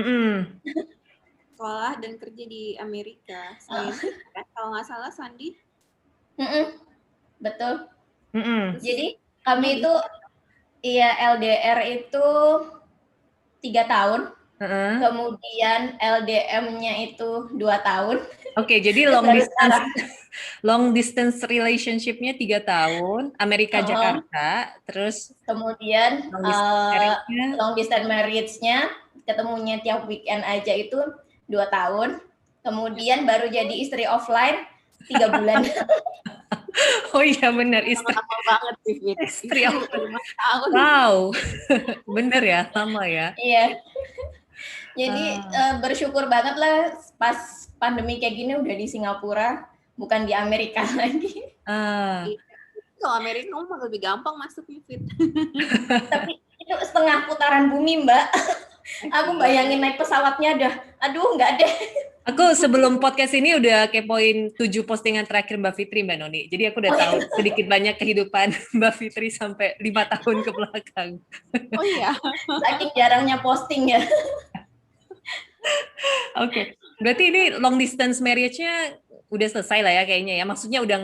Sekolah dan kerja di Amerika. Kalau nggak salah, Sandi? Betul. Jadi kami itu LDR itu 3 tahun. Kemudian LDM-nya itu 2 tahun. Oke, jadi long distance relationship-nya 3 tahun, Amerika Jakarta, terus kemudian long distance marriage-nya ketemunya tiap weekend aja itu 2 tahun. Kemudian baru jadi istri offline 3 bulan. Oh iya benar, istri banget sih, istri offline. Wow, bener ya, lama ya. Iya. Jadi bersyukur banget lah pas pandemi kayak gini udah di Singapura, bukan di Amerika lagi. Kalau Amerika kamu lebih gampang masuknya, Fit. Tapi itu setengah putaran bumi, Mbak. Aku bayangin naik pesawatnya aduh nggak deh. Aku sebelum podcast ini udah kepoin 7 postingan terakhir Mbak Fitri, Mbak Noni. Jadi aku udah tahu sedikit banyak kehidupan Mbak Fitri sampai 5 tahun ke belakang. Oh iya. Saking jarangnya posting ya. Oke, berarti ini long distance marriage-nya udah selesai lah ya kayaknya ya. Maksudnya udah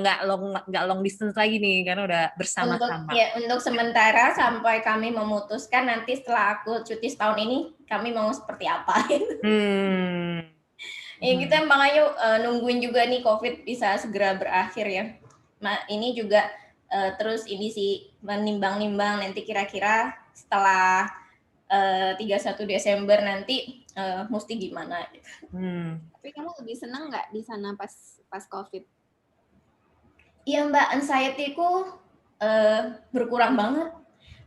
nggak long distance lagi nih karena udah bersama-sama. Untuk sementara sampai kami memutuskan nanti setelah aku cuti setahun ini kami mau seperti apa. Kita makanya nungguin juga nih COVID bisa segera berakhir ya. Nah, ini juga terus ini sih menimbang-nimbang nanti kira-kira setelah 31 Desember nanti mesti gimana gitu. Tapi kamu lebih senang nggak di sana pas COVID? Iya Mbak, anxiety-ku berkurang banget.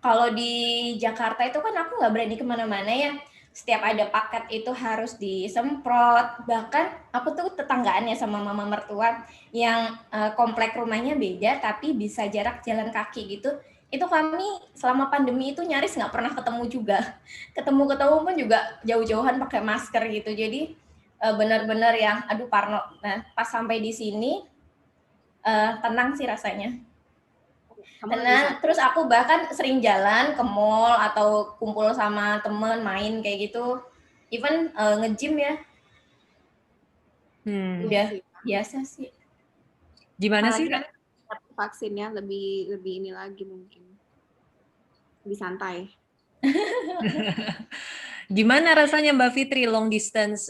Kalau di Jakarta itu kan aku nggak berani kemana-mana ya. Setiap ada paket itu harus disemprot. Bahkan aku tuh tetanggaannya sama mama mertua yang komplek rumahnya beda tapi bisa jarak jalan kaki gitu. Itu kami selama pandemi itu nyaris nggak pernah ketemu juga. Ketemu pun juga jauh-jauhan pakai masker gitu. Jadi benar-benar yang aduh parno. Nah pas sampai di sini tenang sih rasanya. Tenang. Terus aku bahkan sering jalan ke mall atau kumpul sama temen main kayak gitu. Even nge-gym ya. Udah biasa sih. Gimana sih? vaksinnya lebih ini lagi mungkin. Lebih santai. Gimana rasanya Mbak Fitri long distance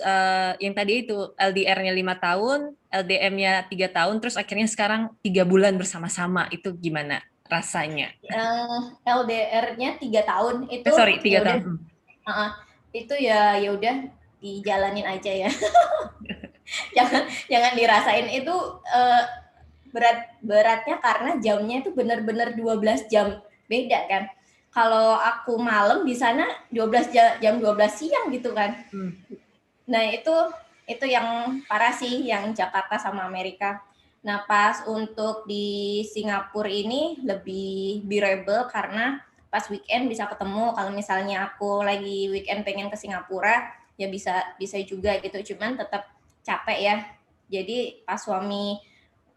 yang tadi itu LDR-nya 5 tahun, LDM-nya 3 tahun, terus akhirnya sekarang 3 bulan bersama-sama, itu gimana rasanya? LDR-nya 3 tahun itu Sorry, 3 ya udah, tahun. itu ya udah dijalanin aja ya. jangan dirasain itu beratnya karena jamnya itu benar-benar 12 jam beda kan. Kalau aku malam di sana 12 jam 12 siang gitu kan. Nah, itu yang parah sih yang Jakarta sama Amerika. Nah, pas untuk di Singapura ini lebih bearable karena pas weekend bisa ketemu. Kalau misalnya aku lagi weekend pengen ke Singapura, ya bisa juga gitu. Cuman tetap capek ya. Jadi pas suami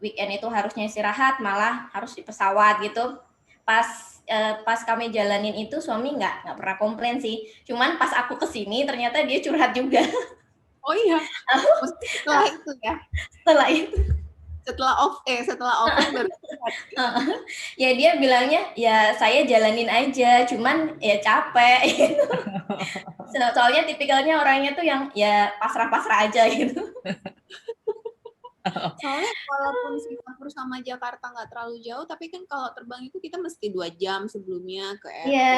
weekend itu harusnya istirahat, malah harus di pesawat gitu. Pas kami jalanin itu suami nggak pernah komplain sih. Cuman pas aku kesini ternyata dia curhat juga. Oh iya. Setelah itu ya. Setelah off baru. Ya dia bilangnya ya saya jalanin aja, cuman ya capek. Gitu. Soalnya tipikalnya orangnya tuh yang ya pasrah-pasrah aja gitu. Soalnya walaupun Singapura sama Jakarta nggak terlalu jauh, tapi kan kalau terbang itu kita mesti 2 jam sebelumnya ke airport. Iya,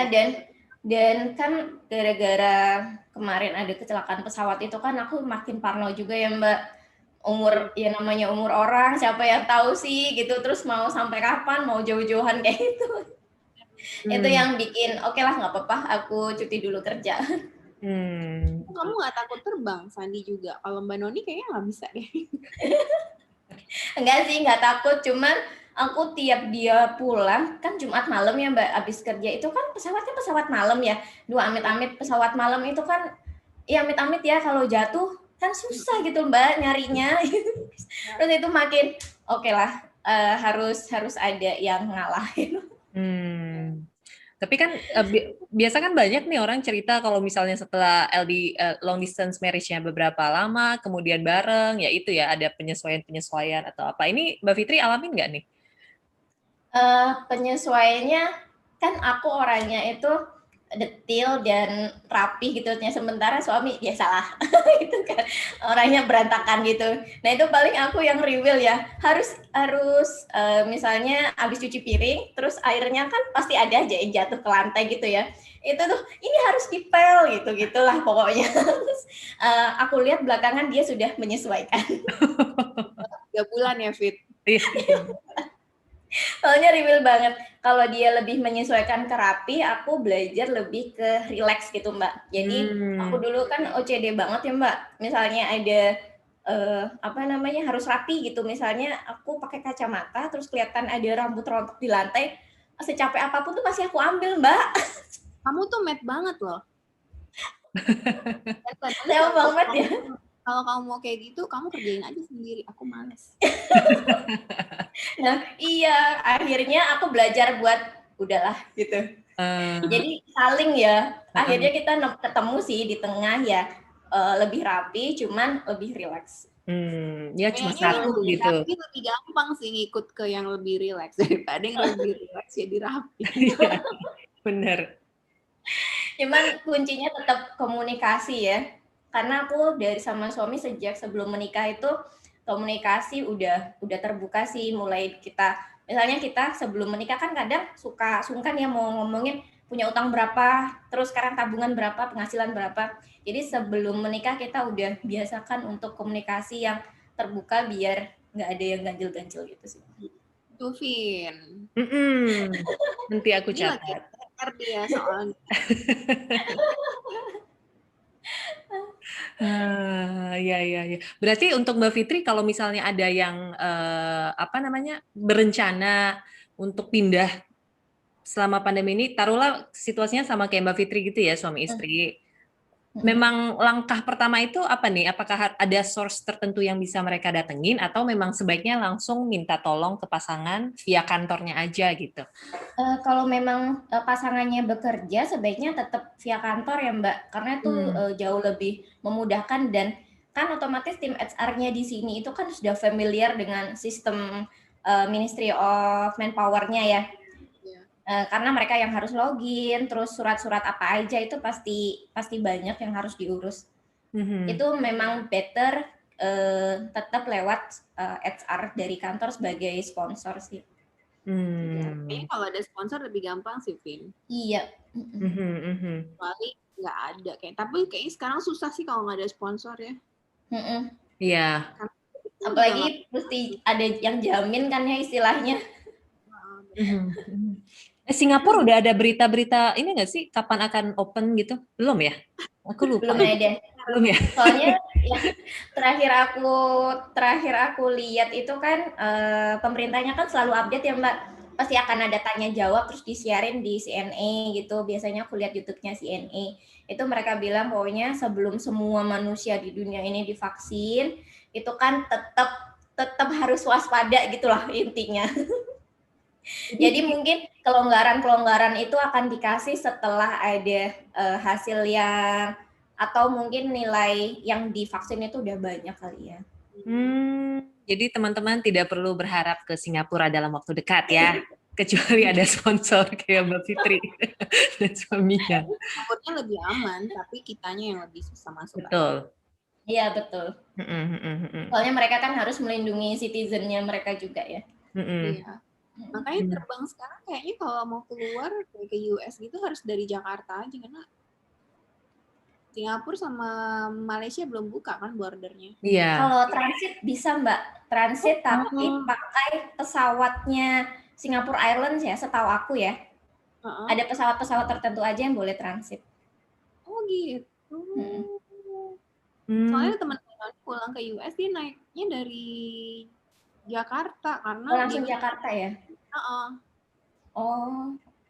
dan kan gara-gara kemarin ada kecelakaan pesawat itu kan aku makin parno juga ya Mbak. Namanya umur orang, siapa yang tahu sih gitu, terus mau sampai kapan, mau jauh-jauhan kayak gitu. Itu yang bikin oke lah nggak apa-apa, aku cuti dulu kerja. Kamu nggak takut terbang, Sandi juga? Kalau Mbak Noni kayaknya nggak bisa deh. Enggak sih, nggak takut. Cuman aku tiap dia pulang, kan Jumat malam ya Mbak, abis kerja itu kan pesawatnya pesawat malam ya. Amit-amit pesawat malam itu kan, ya amit-amit ya kalau jatuh, kan susah gitu Mbak nyarinya. Terus itu makin, oke lah, harus ada yang ngalahin. Tapi kan biasa kan banyak nih orang cerita kalau misalnya setelah long distance marriage-nya beberapa lama, kemudian bareng, ya itu ya ada penyesuaian atau apa. Ini Mbak Fitri alamin nggak nih? Penyesuaiannya kan aku orangnya itu detail dan rapi gitu, sementara suami ya salah itu kan orangnya berantakan gitu. Nah itu paling aku yang rewel ya, harus misalnya habis cuci piring terus airnya kan pasti ada aja yang jatuh ke lantai gitu ya, itu tuh ini harus dipel gitu gitulah pokoknya. Terus, aku lihat belakangan dia sudah menyesuaikan. 3 bulan ya Fit. Soalnya rewel banget. Kalau dia lebih menyesuaikan ke rapi, aku belajar lebih ke relax gitu Mbak. Jadi aku dulu kan OCD banget ya Mbak. Misalnya ada harus rapi gitu. Misalnya aku pakai kacamata, terus kelihatan ada rambut rontok di lantai, secapek apapun tuh masih aku ambil Mbak. Kamu tuh mad banget loh. Saya banget ya. Kalau kamu mau kayak gitu, kamu kerjain aja sendiri. Aku males. Nah, iya. Akhirnya aku belajar buat udahlah gitu. Jadi saling ya. Akhirnya kita ketemu sih di tengah ya. Lebih rapi, cuman lebih relax. Ya cuma satu gitu. Tapi lebih gampang sih ngikut ke yang lebih relax daripada yang lebih relax jadi rapi. Bener. Cuman kuncinya tetap komunikasi ya. Karena aku dari sama suami sejak sebelum menikah itu komunikasi udah terbuka sih, mulai misalnya kita sebelum menikah kan kadang suka sungkan ya mau ngomongin punya utang berapa, terus sekarang tabungan berapa, penghasilan berapa. Jadi sebelum menikah kita udah biasakan untuk komunikasi yang terbuka biar nggak ada yang ganjil-ganjil gitu sih. Tuvin. Nanti aku catat. Dia soalnya. Ya. Berarti untuk Mbak Fitri kalau misalnya ada yang berencana untuk pindah selama pandemi ini, taruhlah situasinya sama kayak Mbak Fitri gitu ya, suami istri. Memang langkah pertama itu apa nih? Apakah ada source tertentu yang bisa mereka datengin atau memang sebaiknya langsung minta tolong ke pasangan via kantornya aja gitu? Kalau memang pasangannya bekerja, sebaiknya tetap via kantor ya Mbak, karena itu jauh lebih memudahkan dan kan otomatis tim HR-nya di sini itu kan sudah familiar dengan sistem Ministry of Manpower-nya ya. Karena mereka yang harus login, terus surat-surat apa aja itu pasti banyak yang harus diurus. Itu memang better tetap lewat HR dari kantor sebagai sponsor sih. Kayaknya kalau ada sponsor lebih gampang sih, Vin. Iya. Kecuali nggak ada tapi kayaknya sekarang susah sih kalau nggak ada sponsor ya. Iya. Apalagi mesti ada yang jamin kan ya istilahnya. Singapura udah ada berita-berita ini nggak sih kapan akan open gitu? Belum ya? Aku lupa. Belum ada. Belum ya? Soalnya ya, terakhir aku lihat itu kan pemerintahnya kan selalu update ya Mbak. Pasti akan ada tanya jawab terus disiarin di CNA gitu. Biasanya aku lihat YouTube-nya CNA. Itu mereka bilang pokoknya sebelum semua manusia di dunia ini divaksin, itu kan tetap harus waspada gitulah intinya. Jadi mungkin kelonggaran itu akan dikasih setelah ada hasil yang atau mungkin nilai yang divaksin itu udah banyak kali ya. Jadi teman-teman tidak perlu berharap ke Singapura dalam waktu dekat ya, kecuali ada sponsor kayak Mbak Fitri dan suaminya. Singapurnya lebih aman, tapi kitanya yang lebih susah masuk. Betul. Iya betul. Soalnya mereka kan harus melindungi citizen-nya mereka juga ya. Iya. Makanya terbang sekarang kayaknya kalau mau keluar kayak ke US gitu harus dari Jakarta aja karena Singapura sama Malaysia belum buka kan bordernya. Iya. Kalau transit bisa Mbak, transit tapi pakai pesawatnya Singapore Airlines ya, setahu aku ya. Ada pesawat-pesawat tertentu aja yang boleh transit. Oh gitu. Soalnya teman-teman pulang ke US dia naiknya dari Jakarta karena langsung Jakarta ya.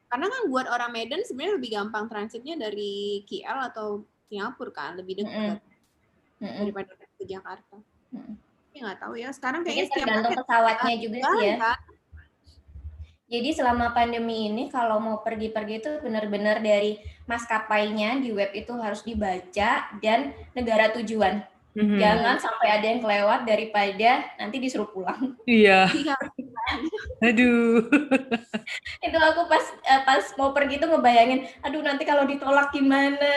Karena kan buat orang Medan sebenarnya lebih gampang transitnya dari KL atau Singapura kan, lebih dekat daripada ke Jakarta. Tapi nggak tahu ya, sekarang kayaknya tergantung pesawatnya juga sih ya. Kan? Jadi selama pandemi ini kalau mau pergi-pergi itu benar-benar dari maskapainya di web itu harus dibaca dan negara tujuan. Jangan sampai ada yang kelewat daripada nanti disuruh pulang. Iya. Aduh. Itu aku pas mau pergi tuh ngebayangin, aduh nanti kalau ditolak gimana.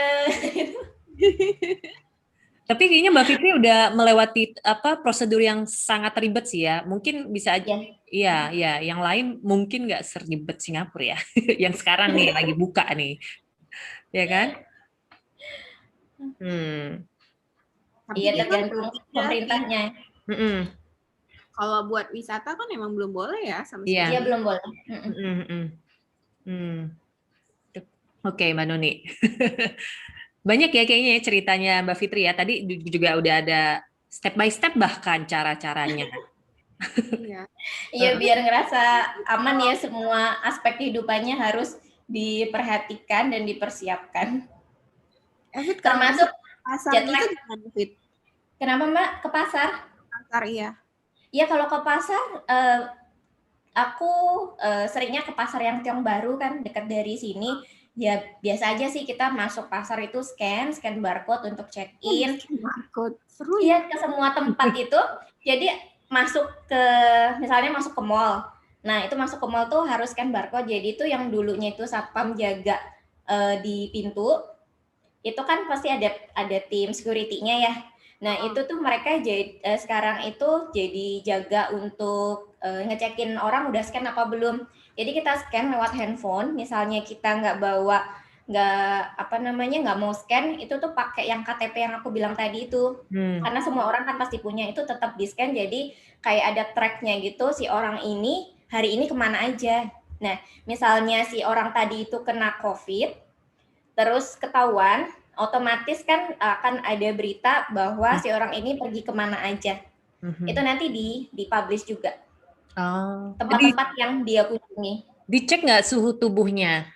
Tapi kayaknya Mbak Fitri udah melewati prosedur yang sangat ribet sih ya. Mungkin bisa aja. Iya. Yang lain mungkin nggak seribet Singapura ya. Yang sekarang nih lagi buka nih, ya kan? Iya tergantung pemerintahnya. Kalau buat wisata kan emang belum boleh ya sama sekali. Iya belum boleh. Oke, Mbak Noni. Banyak ya kayaknya ya ceritanya Mbak Fitri ya. Tadi juga udah ada step by step bahkan cara-caranya. Iya biar ngerasa aman ya, semua aspek kehidupannya harus diperhatikan dan dipersiapkan. Termasuk pasar itu gimana, Fit? Kenapa Mbak? Ke pasar? Pasar iya. Iya kalau ke pasar, aku seringnya ke pasar yang Tiong Baru kan dekat dari sini. Ya biasa aja sih kita masuk pasar itu scan barcode untuk check in. Barcode seru. Iya ke semua tempat itu. Jadi misalnya masuk ke mall. Nah itu masuk ke mall tuh harus scan barcode. Jadi itu yang dulunya itu satpam jaga di pintu. Itu kan pasti ada tim security-nya ya. Nah itu tuh mereka sekarang itu jadi jaga untuk ngecekin orang udah scan apa belum. Jadi kita scan lewat handphone. Misalnya kita nggak mau scan, itu tuh pakai yang KTP yang aku bilang tadi itu. Karena semua orang kan pasti punya, itu tetap di scan. Jadi kayak ada track-nya gitu. Si orang ini hari ini kemana aja. Nah misalnya si orang tadi itu kena COVID, terus ketahuan, otomatis kan akan ada berita bahwa si orang ini pergi kemana aja. Itu nanti dipublish juga. Tempat-tempat yang dia kunjungi. Dicek nggak suhu tubuhnya?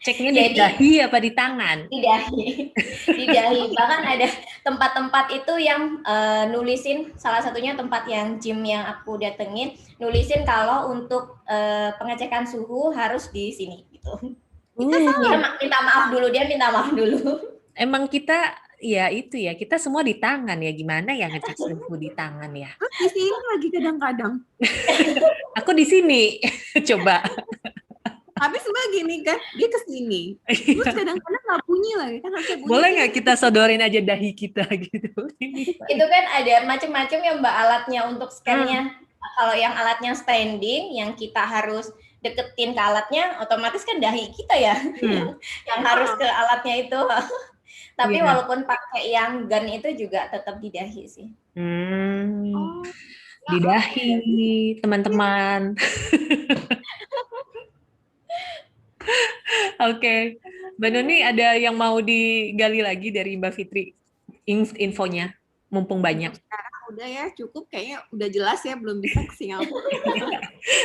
Ceknya di dahi apa di tangan? Di dahi. Bahkan ada tempat-tempat itu yang nulisin, salah satunya tempat yang gym yang aku datengin, nulisin kalau untuk pengecekan suhu harus di sini gitu. Dia minta maaf dulu. Emang kita ya itu ya, kita semua di tangan ya, gimana ya ngecek suhu di tangan ya? Terus di sini lagi kadang-kadang. Aku di sini, coba. Habis Mbak gini kan, dia ke sini. Terus kadang-kadang nggak bunyi lagi kan, harusnya bunyi. Boleh nggak kita sodorin aja dahi kita gitu? Itu kan ada macam-macam ya Mbak alatnya untuk scan-nya. Kalau yang alatnya standing, yang kita harus deketin ke alatnya, otomatis kan dahi kita ya, yang harus ke alatnya itu. Tapi walaupun pakai yang gun itu juga tetap di dahi sih. Di dahi, teman-teman. Oke, Mbak Noni ada yang mau digali lagi dari Mbak Fitri infonya, mumpung banyak. Sekarang udah ya, cukup kayaknya udah jelas ya, belum bisa ke Singapura.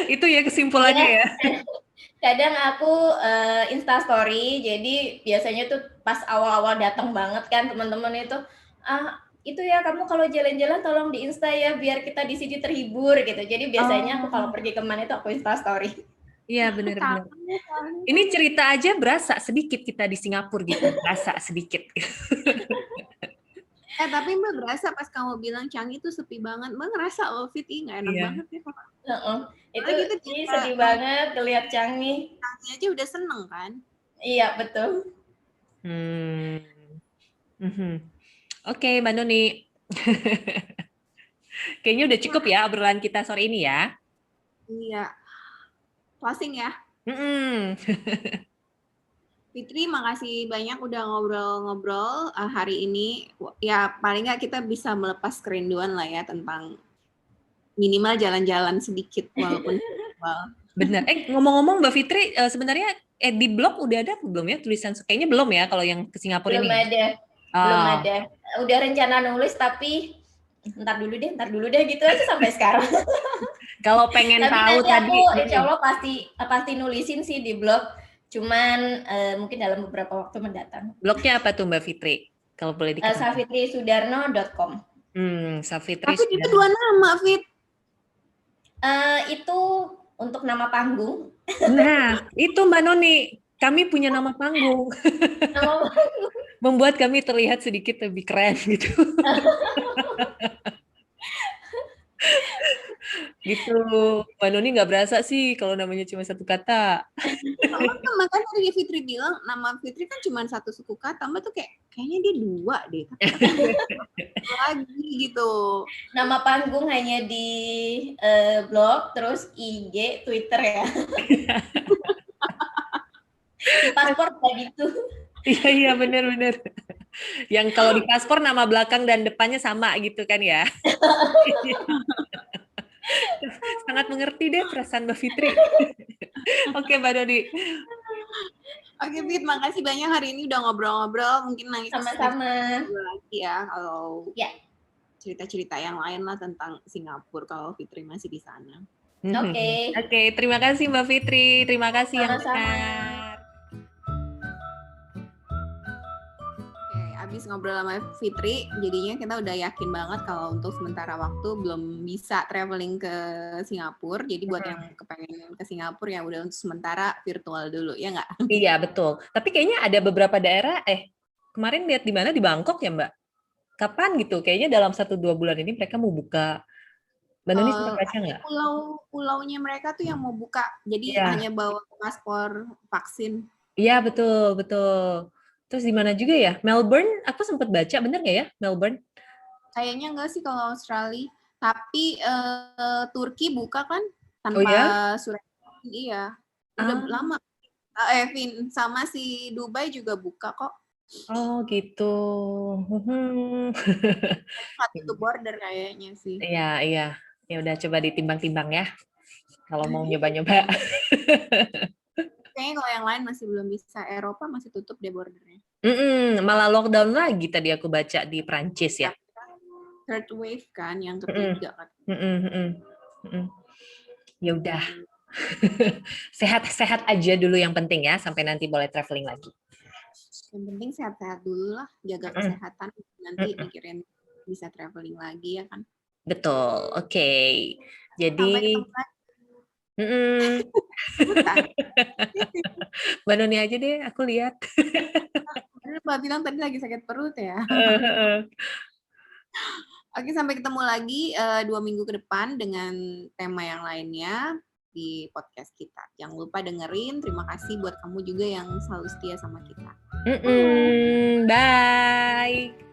Itu ya kesimpulannya ya. Kadang aku Instastory, jadi biasanya tuh pas awal-awal datang banget kan teman-teman itu ya kamu kalau jalan-jalan tolong di Insta ya biar kita di sini terhibur gitu. Jadi biasanya aku kalau pergi kemana itu aku Instastory. Iya benar-benar. Ini cerita aja berasa sedikit kita di Singapura gitu, berasa sedikit. Tapi Mbak berasa pas kamu bilang Changi itu sepi banget, Mbak ngerasa Fit nggak enak banget ya Pak. Itu gitu, sedih banget ngeliat Changi. Changi aja udah seneng kan? Iya betul. Oke, Mbak Noni. Kayaknya udah cukup ya obrolan kita sore ini ya. Iya. Closing ya. Fitri, makasih banyak udah ngobrol-ngobrol hari ini. Ya paling nggak kita bisa melepas kerinduan lah ya tentang minimal jalan-jalan sedikit walaupun Benar. Ngomong-ngomong Mbak Fitri, sebenarnya di blog udah ada belum ya tulisan? Kayaknya belum ya kalau yang ke Singapura belum ini. Belum ada. Udah rencana nulis tapi ntar dulu deh gitu aja sampai sekarang. Kalau pengen tahu tadi, insya Allah pasti nulisin sih di blog. Cuman mungkin dalam beberapa waktu mendatang. Blognya apa tuh Mbak Fitri? Kalau boleh dikatakan. safitri.sudarno.com. Safitri. Tapi itu 2 nama, Fit. Itu untuk nama panggung. Nah, itu Mbak Noni. Kami punya nama panggung. Nama panggung. Membuat kami terlihat sedikit lebih keren gitu. Gitu, Mbak Noni nggak berasa sih kalau namanya cuma satu kata. Makanya tadi Fitri bilang nama Fitri kan cuma satu suku kata, Mbak tuh kayaknya dia 2 deh. Lagi gitu. Nama panggung hanya di blog, terus IG, Twitter ya. Di paspor kayak gitu. Iya benar-benar. Yang kalau di paspor nama belakang dan depannya sama gitu kan ya. Sangat mengerti deh perasaan Mbak Fitri. Oke Mbak Noni. Oke Fit, makasih banyak hari ini udah ngobrol-ngobrol. Mungkin nanti sama-sama lagi ya kalau cerita-cerita yang lain lah tentang Singapura kalau Fitri masih di sana. Oke, terima kasih Mbak Fitri. Terima kasih yang dengar. Habis ngobrol sama Fitri, jadinya kita udah yakin banget kalau untuk sementara waktu belum bisa traveling ke Singapura. Jadi buat yang kepengen ke Singapura ya udah untuk sementara virtual dulu, ya nggak? Iya betul. Tapi kayaknya ada beberapa daerah, kemarin lihat di mana di Bangkok ya Mbak? Kapan gitu? Kayaknya dalam 1-2 bulan ini mereka mau buka. Mbak Noni sempat baca nggak? Pulau-pulaunya mereka tuh yang mau buka, jadi hanya bawa paspor vaksin. Iya betul. Terus di mana juga ya? Melbourne, aku sempat baca, bener nggak ya Melbourne? Kayaknya nggak sih kalau Australia. Tapi Turki buka kan tanpa surat. Iya, udah lama. Vin, sama si Dubai juga buka kok. Oh gitu. Satu border kayaknya sih. Iya. Ya udah coba ditimbang-timbang ya. Kalau mau nyoba-nyoba. Kayaknya kalau yang lain masih belum bisa. Eropa masih tutup deh bordernya. Malah lockdown lagi tadi aku baca di Prancis ya. Third wave kan, yang ketiga kan. Ya udah. Sehat-sehat aja dulu yang penting ya, sampai nanti boleh traveling lagi. Yang penting sehat-sehat dulu lah, jaga kesehatan. Nanti mikirin bisa traveling lagi ya kan. Betul, oke. Jadi Mbak Noni aja deh, aku lihat. Mbak bilang tadi lagi sakit perut ya. Oke, sampai ketemu lagi 2 minggu ke depan dengan tema yang lainnya di podcast kita. Jangan lupa dengerin. Terima kasih buat kamu juga yang selalu setia sama kita. Bye.